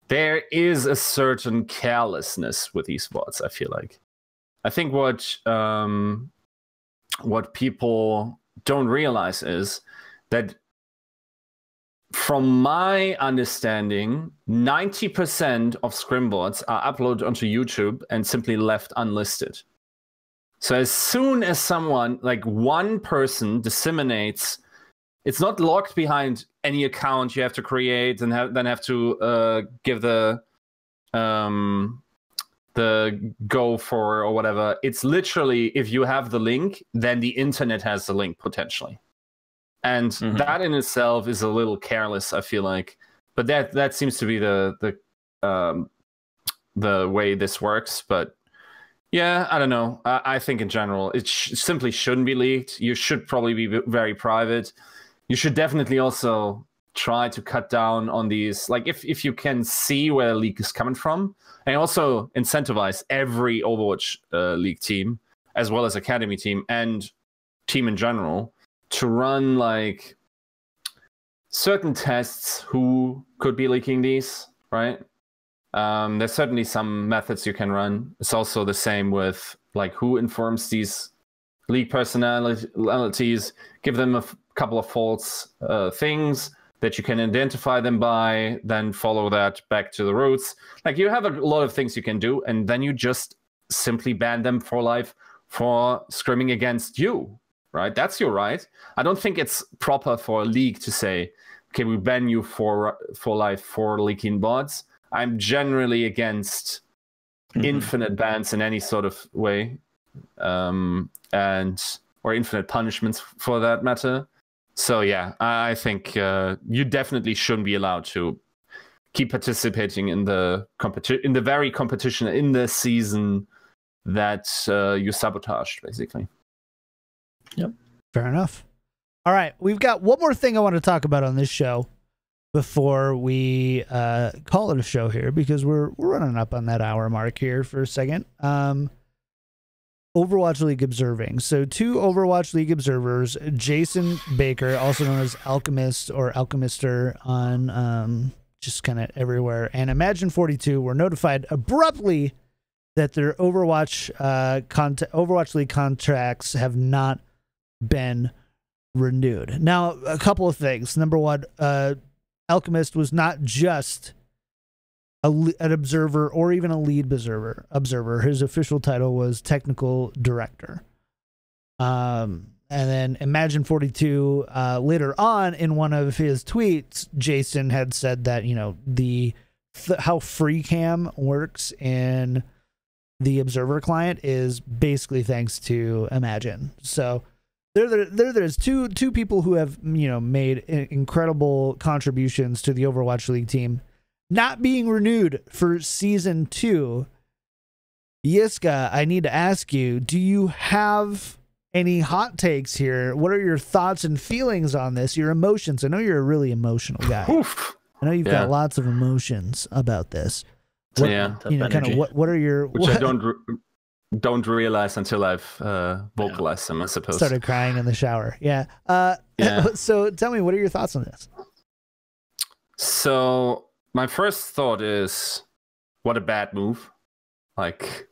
there is a certain carelessness with esports. I feel like, I think what people don't realize is that, from my understanding, 90% of Scrim boards are uploaded onto YouTube and simply left unlisted. So as soon as someone, like one person, disseminates, it's not locked behind any account you have to create and then have to give the go for or whatever. It's literally, if you have the link, then the internet has the link potentially. And that in itself is a little careless, I feel like. But that seems to be the way this works. But yeah, I don't know. I think in general, it simply shouldn't be leaked. You should probably be very private. You should definitely also try to cut down on these. Like, if you can see where the leak is coming from, and also incentivize every Overwatch League team, as well as Academy team and team in general, to run like certain tests who could be leaking these, right? There's certainly some methods you can run. It's also the same with like who informs these league personalities, give them a couple of false things that you can identify them by, then follow that back to the roots. Like, you have a lot of things you can do, and then you just simply ban them for life for scrimming against you, right? That's your right. I don't think it's proper for a league to say, okay, we ban you for life for leaking bots. I'm generally against infinite bans in any sort of way, or infinite punishments for that matter. So yeah, I think you definitely shouldn't be allowed to keep participating in the very competition in the season that you sabotaged, basically. Yep. Fair enough. All right, we've got one more thing I want to talk about on this show before we call it a show here, because we're running up on that hour mark here for a second. Overwatch League observing. So 2 Overwatch League observers, Jason Baker, also known as Alchemist or Alchemister on just kind of everywhere, and Imagine42 were notified abruptly that their Overwatch League contracts have not been renewed. Now, a couple of things. Number one, Alchemist was not just an observer or even a lead observer. His official title was technical director. And then Imagine42, later on in one of his tweets, Jason had said that, how free cam works in the observer client is basically thanks to Imagine. So there's two people who have, made incredible contributions to the Overwatch League team not being renewed for season 2. Yiska, I need to ask you, do you have any hot takes here. What are your thoughts and feelings on this? Your emotions. I know you're a really emotional guy. Oof. I know you've got lots of emotions about this. What, you know, kind of what are your which I don't realize until I've vocalized them, I suppose. Started crying in the shower. Yeah. So tell me, what are your thoughts on this? So my first thought is, what a bad move. Like,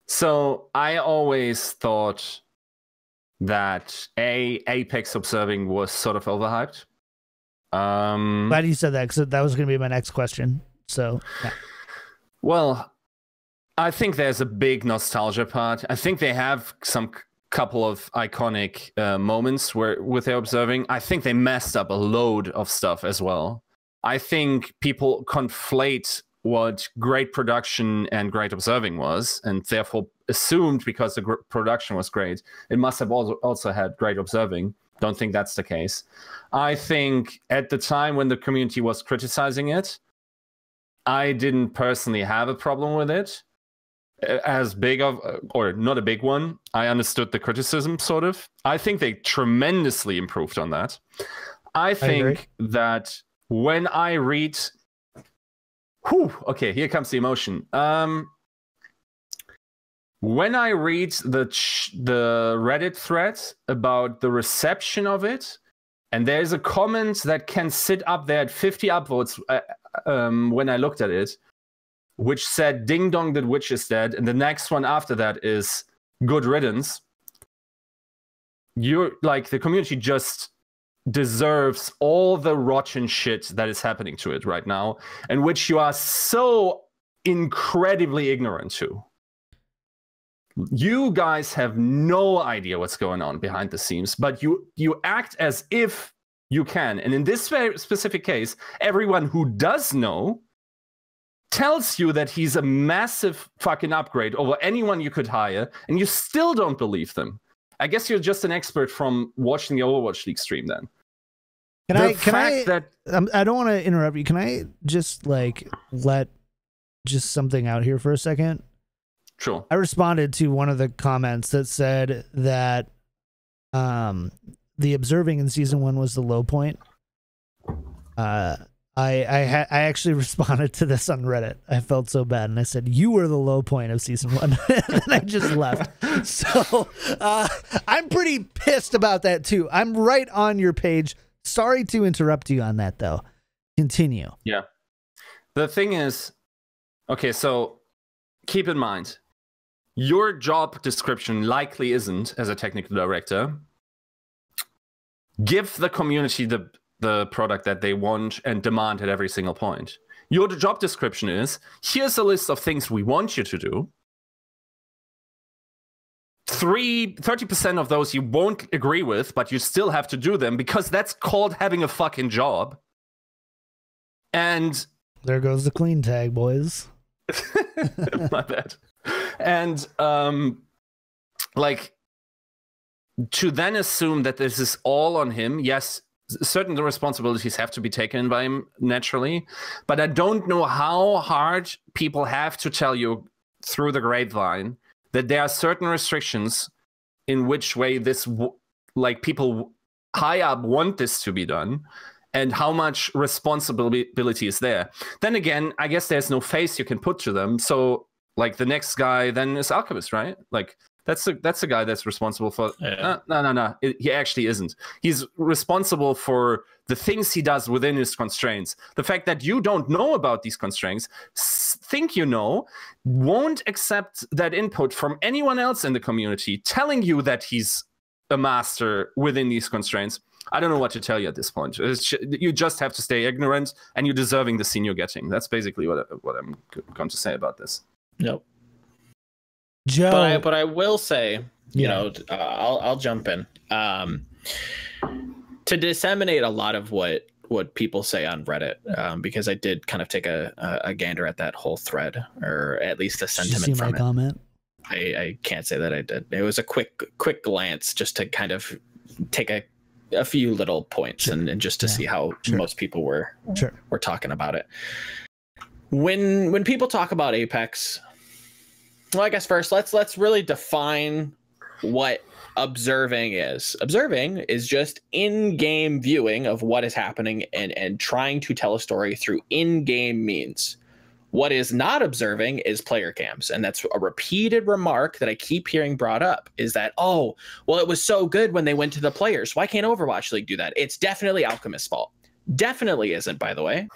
so I always thought that Apex observing was sort of overhyped. Glad you said that, because that was going to be my next question. So, yeah. Well, I think there's a big nostalgia part. I think they have some couple of iconic moments with their observing. I think they messed up a load of stuff as well. I think people conflate what great production and great observing was, and therefore assumed because the production was great, it must have also had great observing. Don't think that's the case. I think at the time when the community was criticizing it, I didn't personally have a problem with it. As big of, or not a big one, I understood the criticism, sort of. I think they tremendously improved on that. I think that when I read... okay, here comes the emotion. When I read the Reddit thread about the reception of it, and there's a comment that can sit up there at 50 upvotes when I looked at it, which said, "Ding dong, the witch is dead," and the next one after that is "good riddance." You're like, the community just deserves all the rotten shit that is happening to it right now, and which you are so incredibly ignorant to. You guys have no idea what's going on behind the scenes, but you act as if you can. And in this very specific case, everyone who does know tells you that he's a massive fucking upgrade over anyone you could hire, and you still don't believe them. I guess you're just an expert from watching the Overwatch League stream then. I don't want to interrupt you. Can I just like let just something out here for a second? Sure. I responded to one of the comments that said that the observing in season 1 was the low point. I actually responded to this on Reddit. I felt so bad, and I said, "You were the low point of season 1." And I just left. So I'm pretty pissed about that too. I'm right on your page. Sorry to interrupt you on that, though. Continue. Yeah. The thing is, okay, so keep in mind, your job description likely isn't, as a technical director, give the community the product that they want and demand at every single point. Your job description is, here's a list of things we want you to do. 30% of those you won't agree with, but you still have to do them, because that's called having a fucking job. And there goes the clean tag, boys. My bad. And like, to then assume that this is all on him, yes, certain responsibilities have to be taken by him naturally, but I don't know how hard people have to tell you through the grapevine that there are certain restrictions in which way this, like, people high up want this to be done, and how much responsibility is there. Then again, I guess there's no face you can put to them. So, like, the next guy then is Alchemist, right? Like, that's a guy that's responsible for... No. He actually isn't. He's responsible for the things he does within his constraints. The fact that you don't know about these constraints, think you know, won't accept that input from anyone else in the community telling you that he's a master within these constraints. I don't know what to tell you at this point. You just have to stay ignorant, and you're deserving the scene you're getting. That's basically what I'm going to say about this. Nope. Joe. But I will say, you know, I'll jump in. To disseminate a lot of what people say on Reddit, because I did kind of take a gander at that whole thread, or at least a sentiment Did you see from my it. Comment? I can't say that I did. It was a quick glance just to kind of take a few little points and just to see how most people were talking about it. When people talk about Apex, well, I guess first let's really define what observing is. Observing is just in-game viewing of what is happening and trying to tell a story through in-game means. What is not observing is player cams. And that's a repeated remark that I keep hearing brought up is that, oh, well, it was so good when they went to the players. Why can't Overwatch League do that? It's definitely Alchemist's fault. Definitely isn't, by the way.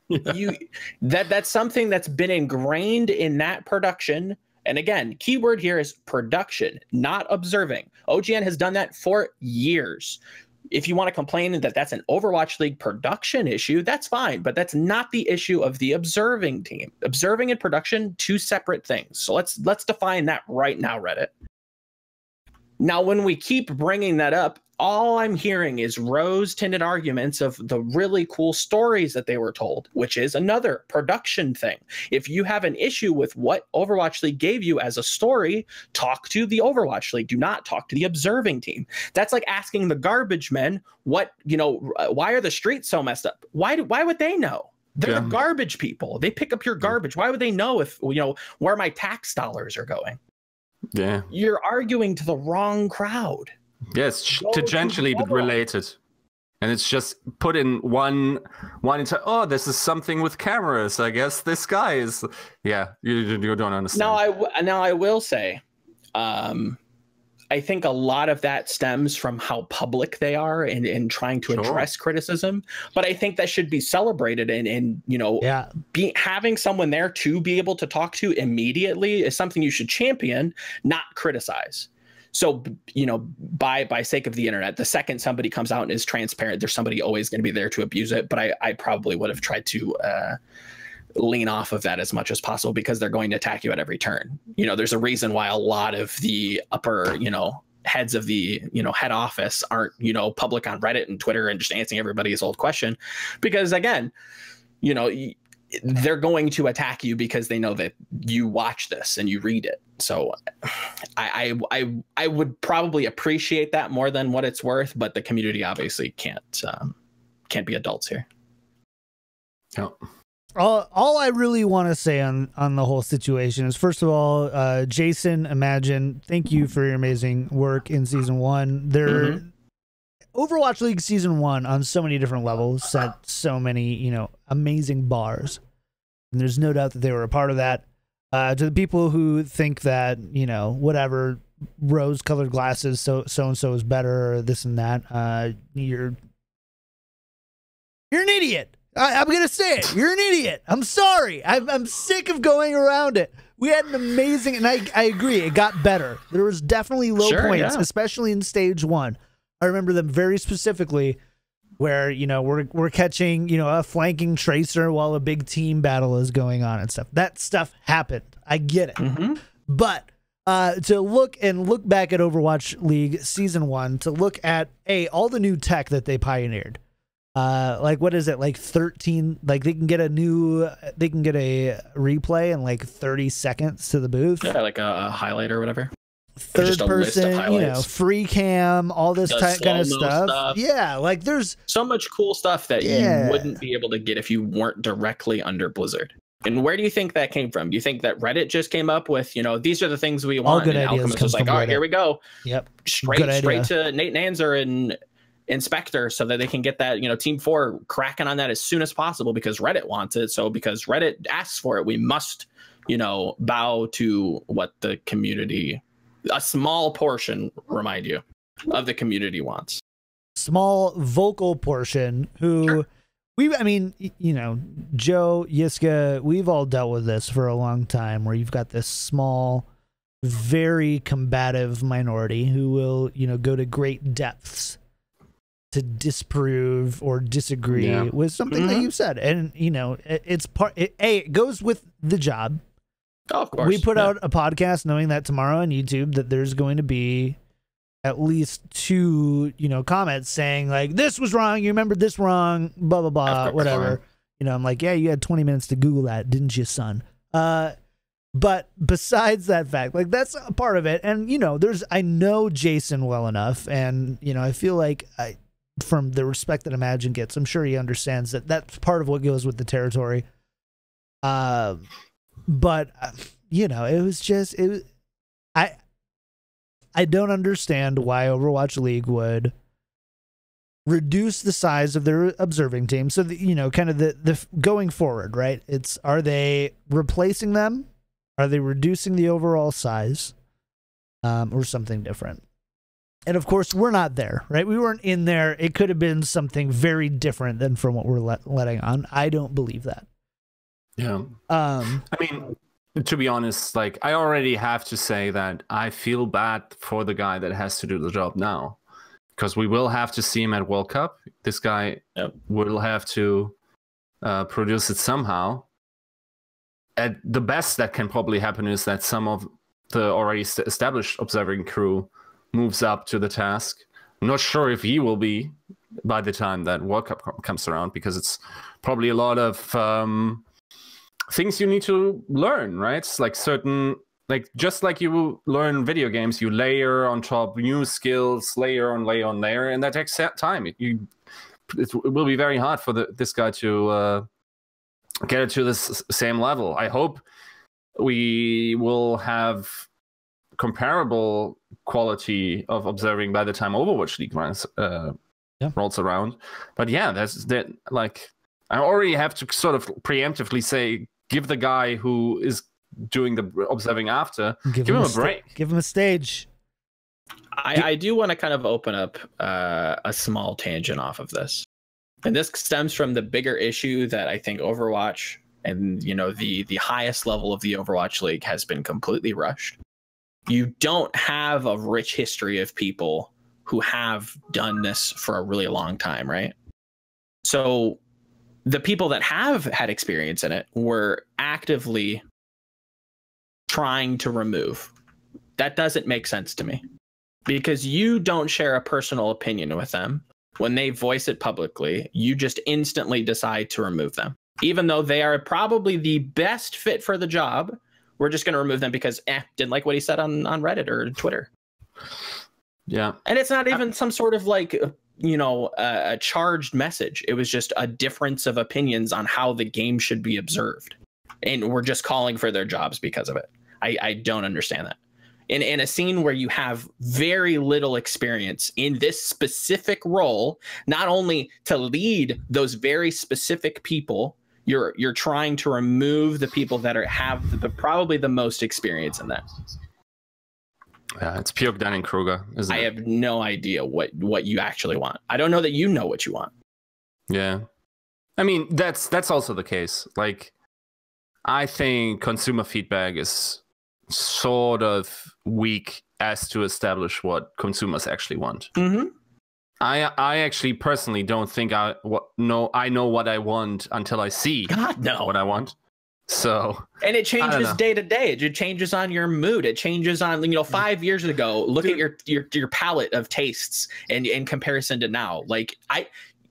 Yeah. That's something that's been ingrained in that production. And again, keyword here is production, not observing. OGN has done that for years. If you want to complain that that's an Overwatch League production issue, that's fine, but that's not the issue of the observing team. Observing and production, two separate things. So let's define that right now, Reddit. Now, when we keep bringing that up, all I'm hearing is rose-tinted arguments of the really cool stories that they were told, which is another production thing. If you have an issue with what Overwatch League gave you as a story, talk to the Overwatch League. Do not talk to the observing team. That's like asking the garbage men, what, why are the streets so messed up? Why would they know? They're the garbage people. They pick up your garbage. Why would they know if, where my tax dollars are going? Yeah. You're arguing to the wrong crowd. Yes, tangentially related. And it's just put in one into, oh, this is something with cameras. I guess this guy is, you don't understand. Now I will say, I think a lot of that stems from how public they are in trying to address criticism. But I think that should be celebrated and having someone there to be able to talk to immediately is something you should champion, not criticize. So, by sake of the internet, the second somebody comes out and is transparent, there's somebody always going to be there to abuse it. But I probably would have tried to lean off of that as much as possible because they're going to attack you at every turn. There's a reason why a lot of the upper, heads of the, head office aren't, public on Reddit and Twitter and just answering everybody's old question. Because again, they're going to attack you because they know that you watch this and you read it. So I would probably appreciate that more than what it's worth, but the community obviously can't be adults here. No. All I really want to say on the whole situation is, first of all, Jason, Imagine, thank you for your amazing work in season 1. Overwatch League season 1 on so many different levels set so many, amazing bars. And there's no doubt that they were a part of that. To the people who think that, whatever, rose-colored glasses, so-and-so is better, or this and that, you're an idiot. I'm going to say it. You're an idiot. I'm sorry. I'm sick of going around it. We had an amazing, and I agree, it got better. There was definitely low points, especially in stage 1. I remember them very specifically where, we're catching, a flanking tracer while a big team battle is going on and stuff. That stuff happened. I get it. But to look back at Overwatch League season 1, to look at all the new tech that they pioneered. What is it, 13, they can get a replay in 30 seconds to the booth, like a highlight or whatever, third person, free cam, all this kind of stuff. There's so much cool stuff that you wouldn't be able to get if you weren't directly under Blizzard. And where do you think that came from? Do you think that Reddit just came up with, these are the things we want, and Alchemist was like, all right, here we go. Yep, straight to Nate Nanzer and Inspector so that they can get that, Team 4 cracking on that as soon as possible because Reddit wants it. So because Reddit asks for it, we must, bow to what the community, a small portion, remind you, of the community wants. Small vocal portion who Joe, Yiska, we've all dealt with this for a long time where you've got this small, very combative minority who will, go to great depths to disprove or disagree with something that you've said. And, it's it goes with the job. Oh, of course. We put out a podcast knowing that tomorrow on YouTube that there's going to be at least 2, comments saying this was wrong. You remembered this wrong, blah, blah, blah, whatever. I'm like, yeah, you had 20 minutes to Google that, didn't you, son? But besides that fact, that's a part of it. And, I know Jason well enough. And, I feel like from the respect that Imagine gets, I'm sure he understands that that's part of what goes with the territory. But it was just, I don't understand why Overwatch League would reduce the size of their observing team. So, you know, kind of the going forward, right? Are they replacing them? Are they reducing the overall size? Or something different? And of course, we're not there, right? We weren't in there. It could have been something very different than from what we're letting on. I don't believe that. Yeah. I mean, to be honest, like, I already have to say that I feel bad for the guy that has to do the job now, because we will have to see him at World Cup. This guy will have to produce it somehow. At the best that can probably happen is that some of the already established observing crew moves up to the task. I'm not sure if he will be by the time that World Cup comes around, because it's probably a lot of things you need to learn, right? It's like certain, like, just like you learn video games, you layer on top new skills, layer on layer, and that takes time. It will be very hard for this guy to get it to this same level. I hope we will have comparable quality of observing by the time Overwatch League rolls around. But yeah, that. Like, I already have to sort of preemptively say, give the guy who is doing the observing after, give him a break. Give him a stage. I do want to kind of open up a small tangent off of this. And this stems from the bigger issue that I think Overwatch and, you know, the highest level of the Overwatch League has been completely rushed. You don't have a rich history of people who have done this for a really long time, right? So the people that have had experience in it were actively trying to remove. That doesn't make sense to me, because you don't share a personal opinion with them. When they voice it publicly, you just instantly decide to remove them. Even though they are probably the best fit for the job, we're just going to remove them because didn't like what he said on Reddit or Twitter. Yeah. And it's not even some sort of, like, you know, a charged message. It was just a difference of opinions on how the game should be observed. And we're just calling for their jobs because of it. I don't understand that. In a scene where you have very little experience in this specific role, not only to lead those very specific people, you're trying to remove the people that have probably the most experience in that. Yeah, it's Pure Dunning-Kruger, isn't it? I have no idea what you actually want. I don't know that you know what you want. Yeah. I mean, that's also the case. Like, I think consumer feedback is sort of weak as to establish what consumers actually want. Mm-hmm. I actually personally don't think I know what I want until I see what I want. So, and it changes day to day. It changes on your mood. It changes on, you know, 5 years ago. Look at your palette of tastes and in comparison to now. Like,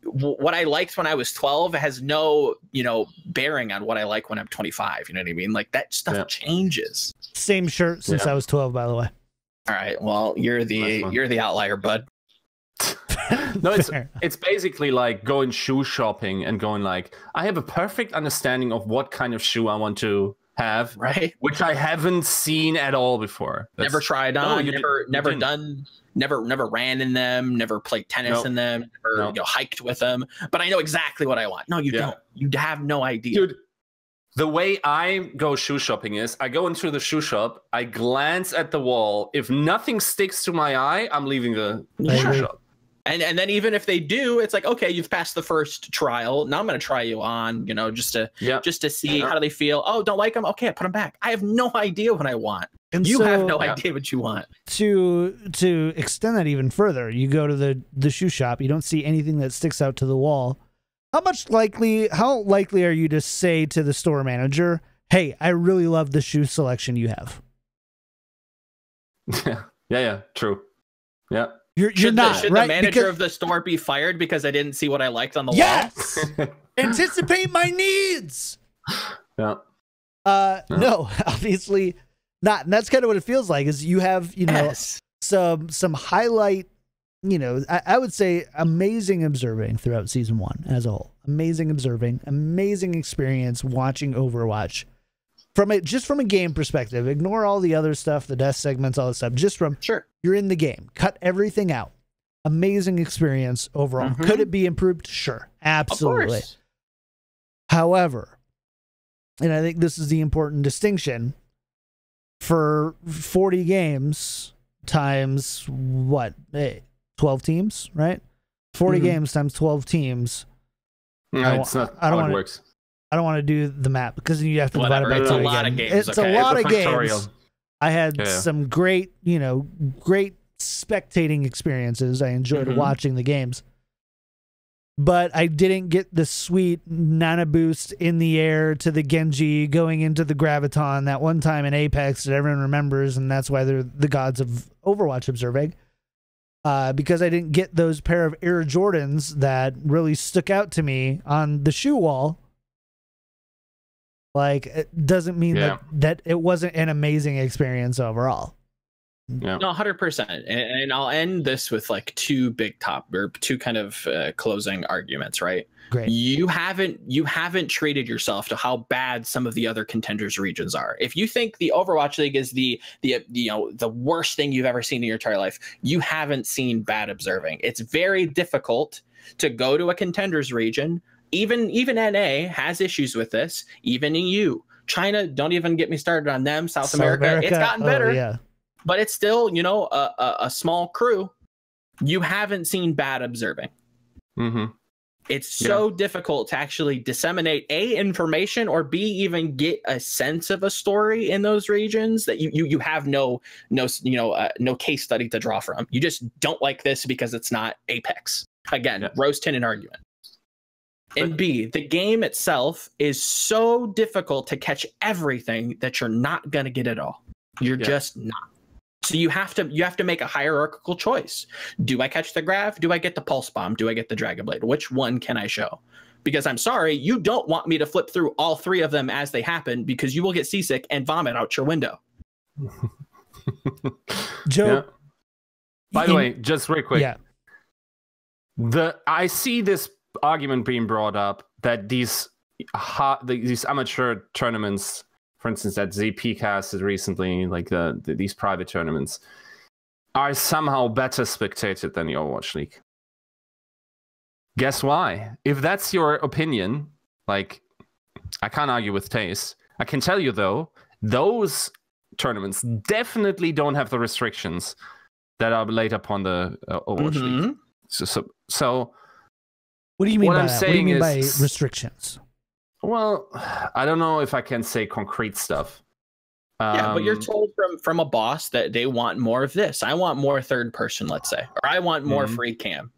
what I liked when I was 12 has no, you know, bearing on what I like when I'm 25. You know what I mean? Like, that stuff changes. Same shirt since I was 12, by the way. All right. Well, you're the outlier, bud. No, it's basically like going shoe shopping and going like, I have a perfect understanding of what kind of shoe I want to have, right? Which I haven't seen at all before. Never tried on, never done, never ran in them, never played tennis in them, never you know, hiked with them. But I know exactly what I want. No, you don't. You have no idea. Dude, the way I go shoe shopping is I go into the shoe shop, I glance at the wall. If nothing sticks to my eye, I'm leaving the shoe shop. And then even if they do, it's like, okay, you've passed the first trial. Now I'm going to try you on, you know, just to see how do they feel. Oh, don't like them? Okay, I put them back. I have no idea what I want. And you have no idea what you want. To extend that even further, you go to the shoe shop, you don't see anything that sticks out to the wall. How likely are you to say to the store manager, hey, I really love the shoe selection you have? Yeah, true. Yeah. Should not, the manager of the store be fired because I didn't see what I liked on the wall? Anticipate my needs. Yeah. No, obviously not. And that's kind of what it feels like, is you have, you know, some highlight, you know, I would say amazing observing throughout season 1 as a whole. Amazing observing, amazing experience watching Overwatch. just from a game perspective, ignore all the other stuff, the death segments, all this stuff. Just from you're in the game, cut everything out. Amazing experience overall. Could it be improved? Sure, absolutely. However, and I think this is the important distinction, for 40 games times what? 12 teams, right? 40 games times 12 teams. No, it's not how it works. I don't want to do the map because you have to divide it by 2 again. It's a lot of games. It's a lot of games. I had some great, great spectating experiences. I enjoyed watching the games. But I didn't get the sweet nana boost in the air to the Genji going into the Graviton that one time in Apex that everyone remembers, and that's why they're the gods of Overwatch observing. Because I didn't get those pair of Air Jordans that really stuck out to me on the shoe wall. Like, it doesn't mean that it wasn't an amazing experience overall. Yeah. No, 100%. And I'll end this with like two kind of closing arguments, right? Great. You haven't treated yourself to how bad some of the other contenders regions are. If you think the Overwatch League is the worst thing you've ever seen in your entire life, you haven't seen bad observing. It's very difficult to go to a contenders region. Even NA has issues with this. Even EU, China, don't even get me started on them. South America, it's gotten better. But it's still, a small crew. You haven't seen bad observing. It's so difficult to actually disseminate information, or even get a sense of a story in those regions that you have no case study to draw from. You just don't like this because it's not Apex. Again, rose tinted argument. And B, the game itself is so difficult to catch everything that you're not gonna get it all. You're just not. So you have to make a hierarchical choice. Do I catch the Grav? Do I get the Pulse Bomb? Do I get the Dragon Blade? Which one can I show? Because I'm sorry, you don't want me to flip through all 3 of them as they happen, because you will get seasick and vomit out your window. Joe. By the way, just real quick. I see this argument being brought up that these amateur tournaments, for instance, that ZP casted recently, like these private tournaments, are somehow better spectated than the Overwatch League. Guess why? If that's your opinion, like, I can't argue with taste. I can tell you, though, those tournaments definitely don't have the restrictions that are laid upon the Overwatch League. So what do you mean by that? What do you mean by restrictions? Well, I don't know if I can say concrete stuff. But you're told from a boss that they want more of this. I want more third person, let's say, or I want more free cam.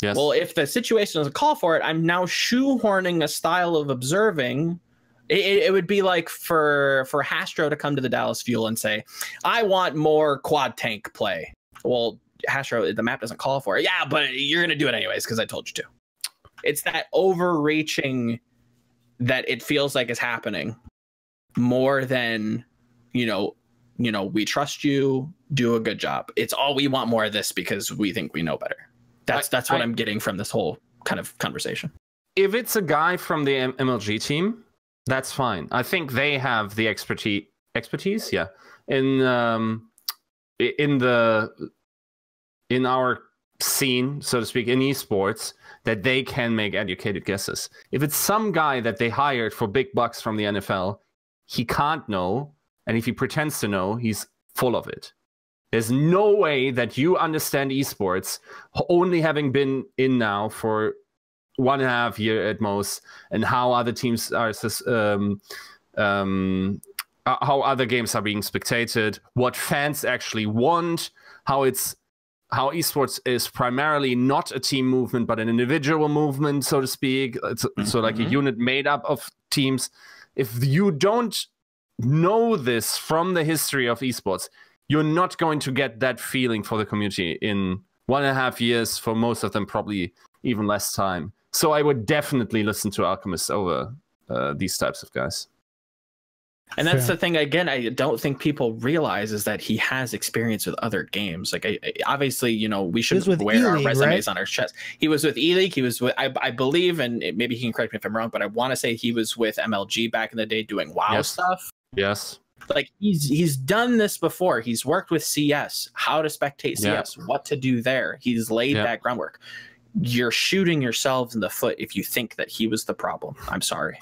Yes. Well, if the situation doesn't call for it, I'm now shoehorning a style of observing. It would be like for Hastro to come to the Dallas Fuel and say, I want more quad tank play. Well, Hastro, the map doesn't call for it. Yeah, but you're going to do it anyways because I told you to. It's that overreaching that it feels like is happening more than, we trust you, do a good job. It's all, we want more of this because we think we know better. That's what I'm getting from this whole kind of conversation. If it's a guy from the MLG team, that's fine. I think they have the expertise, in our scene, so to speak, in esports, that they can make educated guesses. If it's some guy that they hired for big bucks from the NFL, he can't know, and if he pretends to know, he's full of it. There's no way that you understand esports only having been in now for 1.5 years at most, and how other teams are, how other games are being spectated, what fans actually want, how esports is primarily not a team movement, but an individual movement, so to speak. So like a unit made up of teams. If you don't know this from the history of esports, you're not going to get that feeling for the community in 1.5 years, for most of them probably even less time. So I would definitely listen to Alchemist over these types of guys. And that's the thing, again, I don't think people realize is that he has experience with other games. Like, obviously, we should wear our resumes on our chest. He was with E-League. He was with, I believe, and maybe he can correct me if I'm wrong, but I want to say he was with MLG back in the day doing WoW stuff. Yes. Like he's done this before. He's worked with CS, how to spectate CS, what to do there. He's laid that groundwork. You're shooting yourselves in the foot if you think that he was the problem. I'm sorry.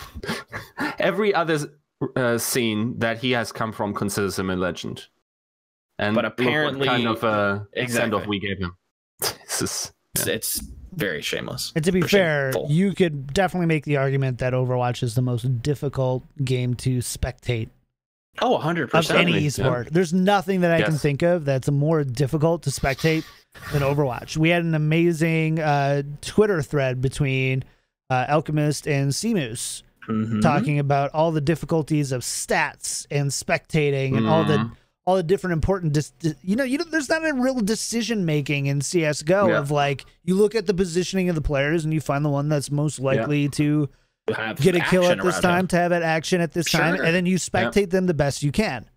Every other scene that he has come from considers him a legend. And but apparently, look what kind of send-off we gave him. It's very shameless. And to be fair, you could definitely make the argument that Overwatch is the most difficult game to spectate. Oh, 100%. Of any esport. There's nothing that I can think of that's more difficult to spectate than Overwatch. We had an amazing Twitter thread between Alchemist and Seamoose talking about all the difficulties of stats and spectating and all the different important there's not a real decision making in CS:GO of like you look at the positioning of the players and you find the one that's most likely to get a kill at this time, to have an action at this time, and then you spectate them the best you can.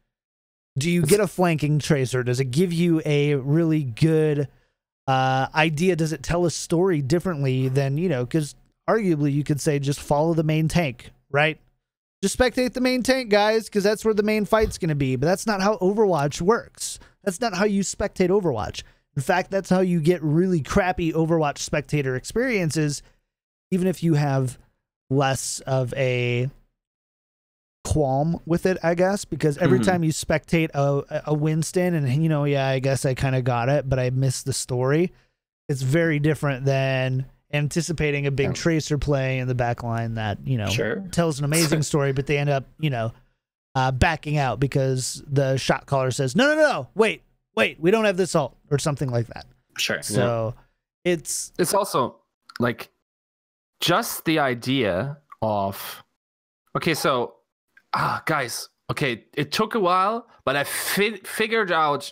Do you get a flanking tracer? Does it give you a really good idea? Does it tell a story differently than, because arguably you could say just follow the main tank, right? Just spectate the main tank, guys, because that's where the main fight's going to be. But that's not how Overwatch works. That's not how you spectate Overwatch. In fact, that's how you get really crappy Overwatch spectator experiences, even if you have less of a qualm with it, I guess, because every time you spectate a Winston and, I guess I kind of got it, but I missed the story, it's very different than anticipating a big tracer play in the back line that, tells an amazing story, but they end up, backing out because the shot caller says, no, wait, we don't have this ult or something like that. Sure. So it's also like just the idea of, okay, so, guys, okay, it took a while, but I figured out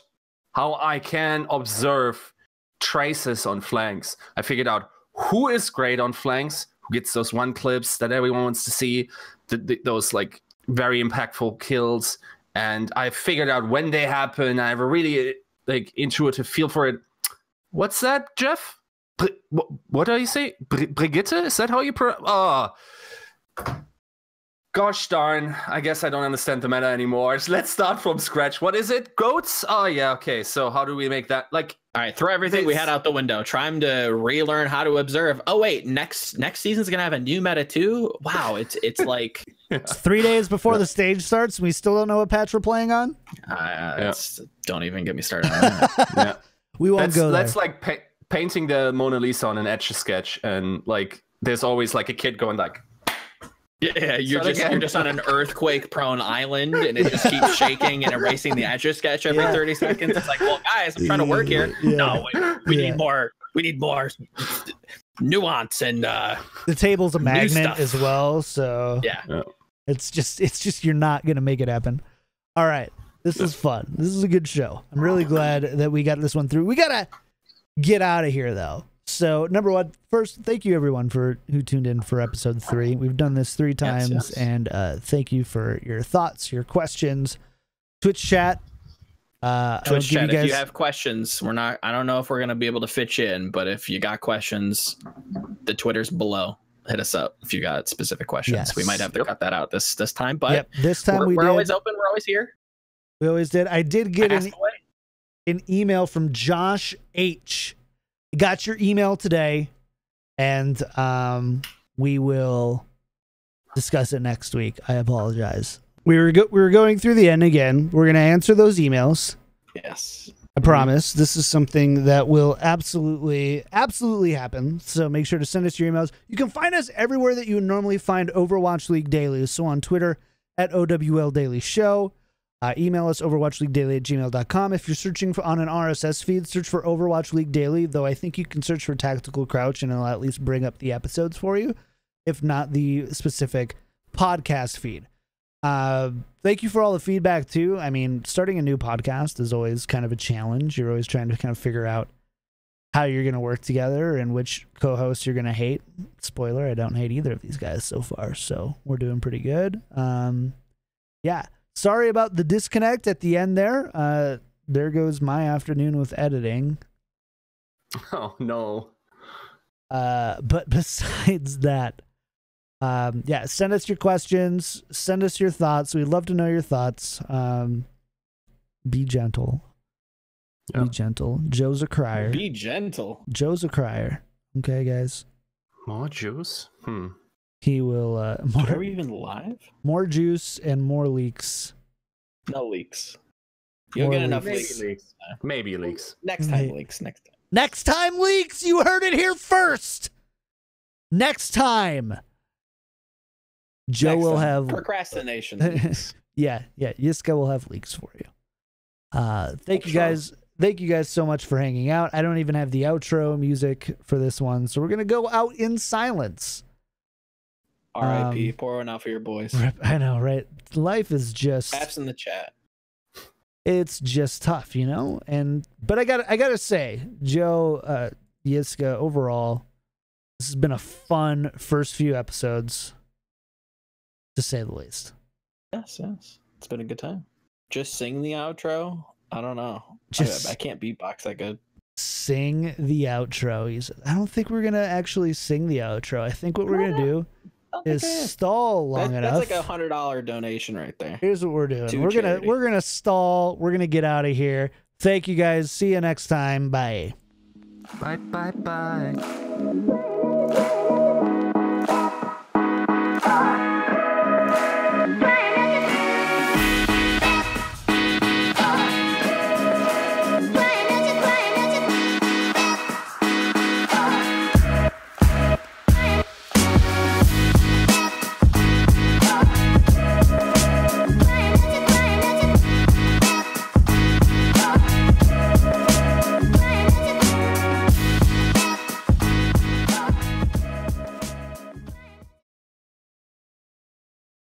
how I can observe traces on flanks. I figured out who is great on flanks, who gets those one clips that everyone wants to see, those like very impactful kills, and I figured out when they happen. I have a really like intuitive feel for it. What's that, Jeff? What do you say? Brigitte? Is that how you gosh darn, I guess I don't understand the meta anymore. Let's start from scratch. What is it? Goats? Oh, yeah, okay. So how do we make that? Like, all right, throw everything we had out the window. Try to relearn how to observe. Oh, wait, next season's going to have a new meta too? Wow, it's like... It's 3 days before the stage starts, and we still don't know what patch we're playing on? Don't even get me started on that. We won't go there. That's like painting the Mona Lisa on an Etch-a-Sketch, and like there's always like a kid going like... Yeah, you're just on an earthquake-prone island, and it just keeps shaking and erasing the Etch-a-Sketch every 30 seconds. It's like, well, guys, I'm trying to work here. No, we need more. We need more nuance and the table's a magnet as well, so it's just you're not gonna make it happen. All right, this is fun. This is a good show. I'm really glad that we got this one through. We gotta get out of here though. So, number one, first, thank you everyone who tuned in for episode 3. We've done this 3 times, and thank you for your thoughts, your questions. Twitch chat. Twitch chat, if you have questions, I don't know if we're going to be able to fit you in, but if you got questions, the Twitter's below. Hit us up if you got specific questions. Yes. We might have to cut that out this time, but this time we're always open. We're always here. We always did. I did get an email from Josh H. Got your email today, and we will discuss it next week. I apologize. We were going through the end again. We're going to answer those emails. Yes. I promise. This is something that will absolutely happen. So make sure to send us your emails. You can find us everywhere that you would normally find Overwatch League Daily. So on Twitter at OWL Daily Show. Email us overwatchleaguedaily@gmail.com. If you're searching on an RSS feed, search for Overwatch League Daily, though I think you can search for Tactical Crouch and it'll at least bring up the episodes for you, if not the specific podcast feed. Thank you for all the feedback too. I mean, starting a new podcast is always kind of a challenge. You're always trying to kind of figure out how you're going to work together and which co-hosts you're going to hate. Spoiler, I don't hate either of these guys so far, so we're doing pretty good. Yeah. Sorry about the disconnect at the end there. There goes my afternoon with editing. Oh, no. But besides that, Yeah, send us your questions. Send us your thoughts. We'd love to know your thoughts. Be gentle. Yeah. Be gentle. Joe's a crier. Be gentle. Joe's a crier. Okay, guys. More juice? He will Are we even live? more juice and more leaks. No leaks. You'll More get enough leaks. leaks. Maybe leaks. Next time leaks. Next time. Next time leaks. You heard it here first. Next time. Joe Next will time. have Procrastination leaks. yeah. Yiska will have leaks for you. Thank you guys. Thank you guys so much for hanging out. I don't even have the outro music for this one, so we're gonna go out in silence. R.I.P. Pour one out for your boys. I know, right? Life is just Apps in the chat. it's just tough, you know? But I gotta say, Joe, Yiska, overall, this has been a fun first few episodes, to say the least. Yes. It's been a good time. Just sing the outro. I don't know. Just I can't beatbox that good. sing the outro. I don't think we're gonna actually sing the outro. I think what we're gonna do is stall long enough. That's like $100 donation right there. Here's what we're doing. To We're charity. gonna stall. We're gonna get out of here. Thank you guys. See you next time. Bye. Bye.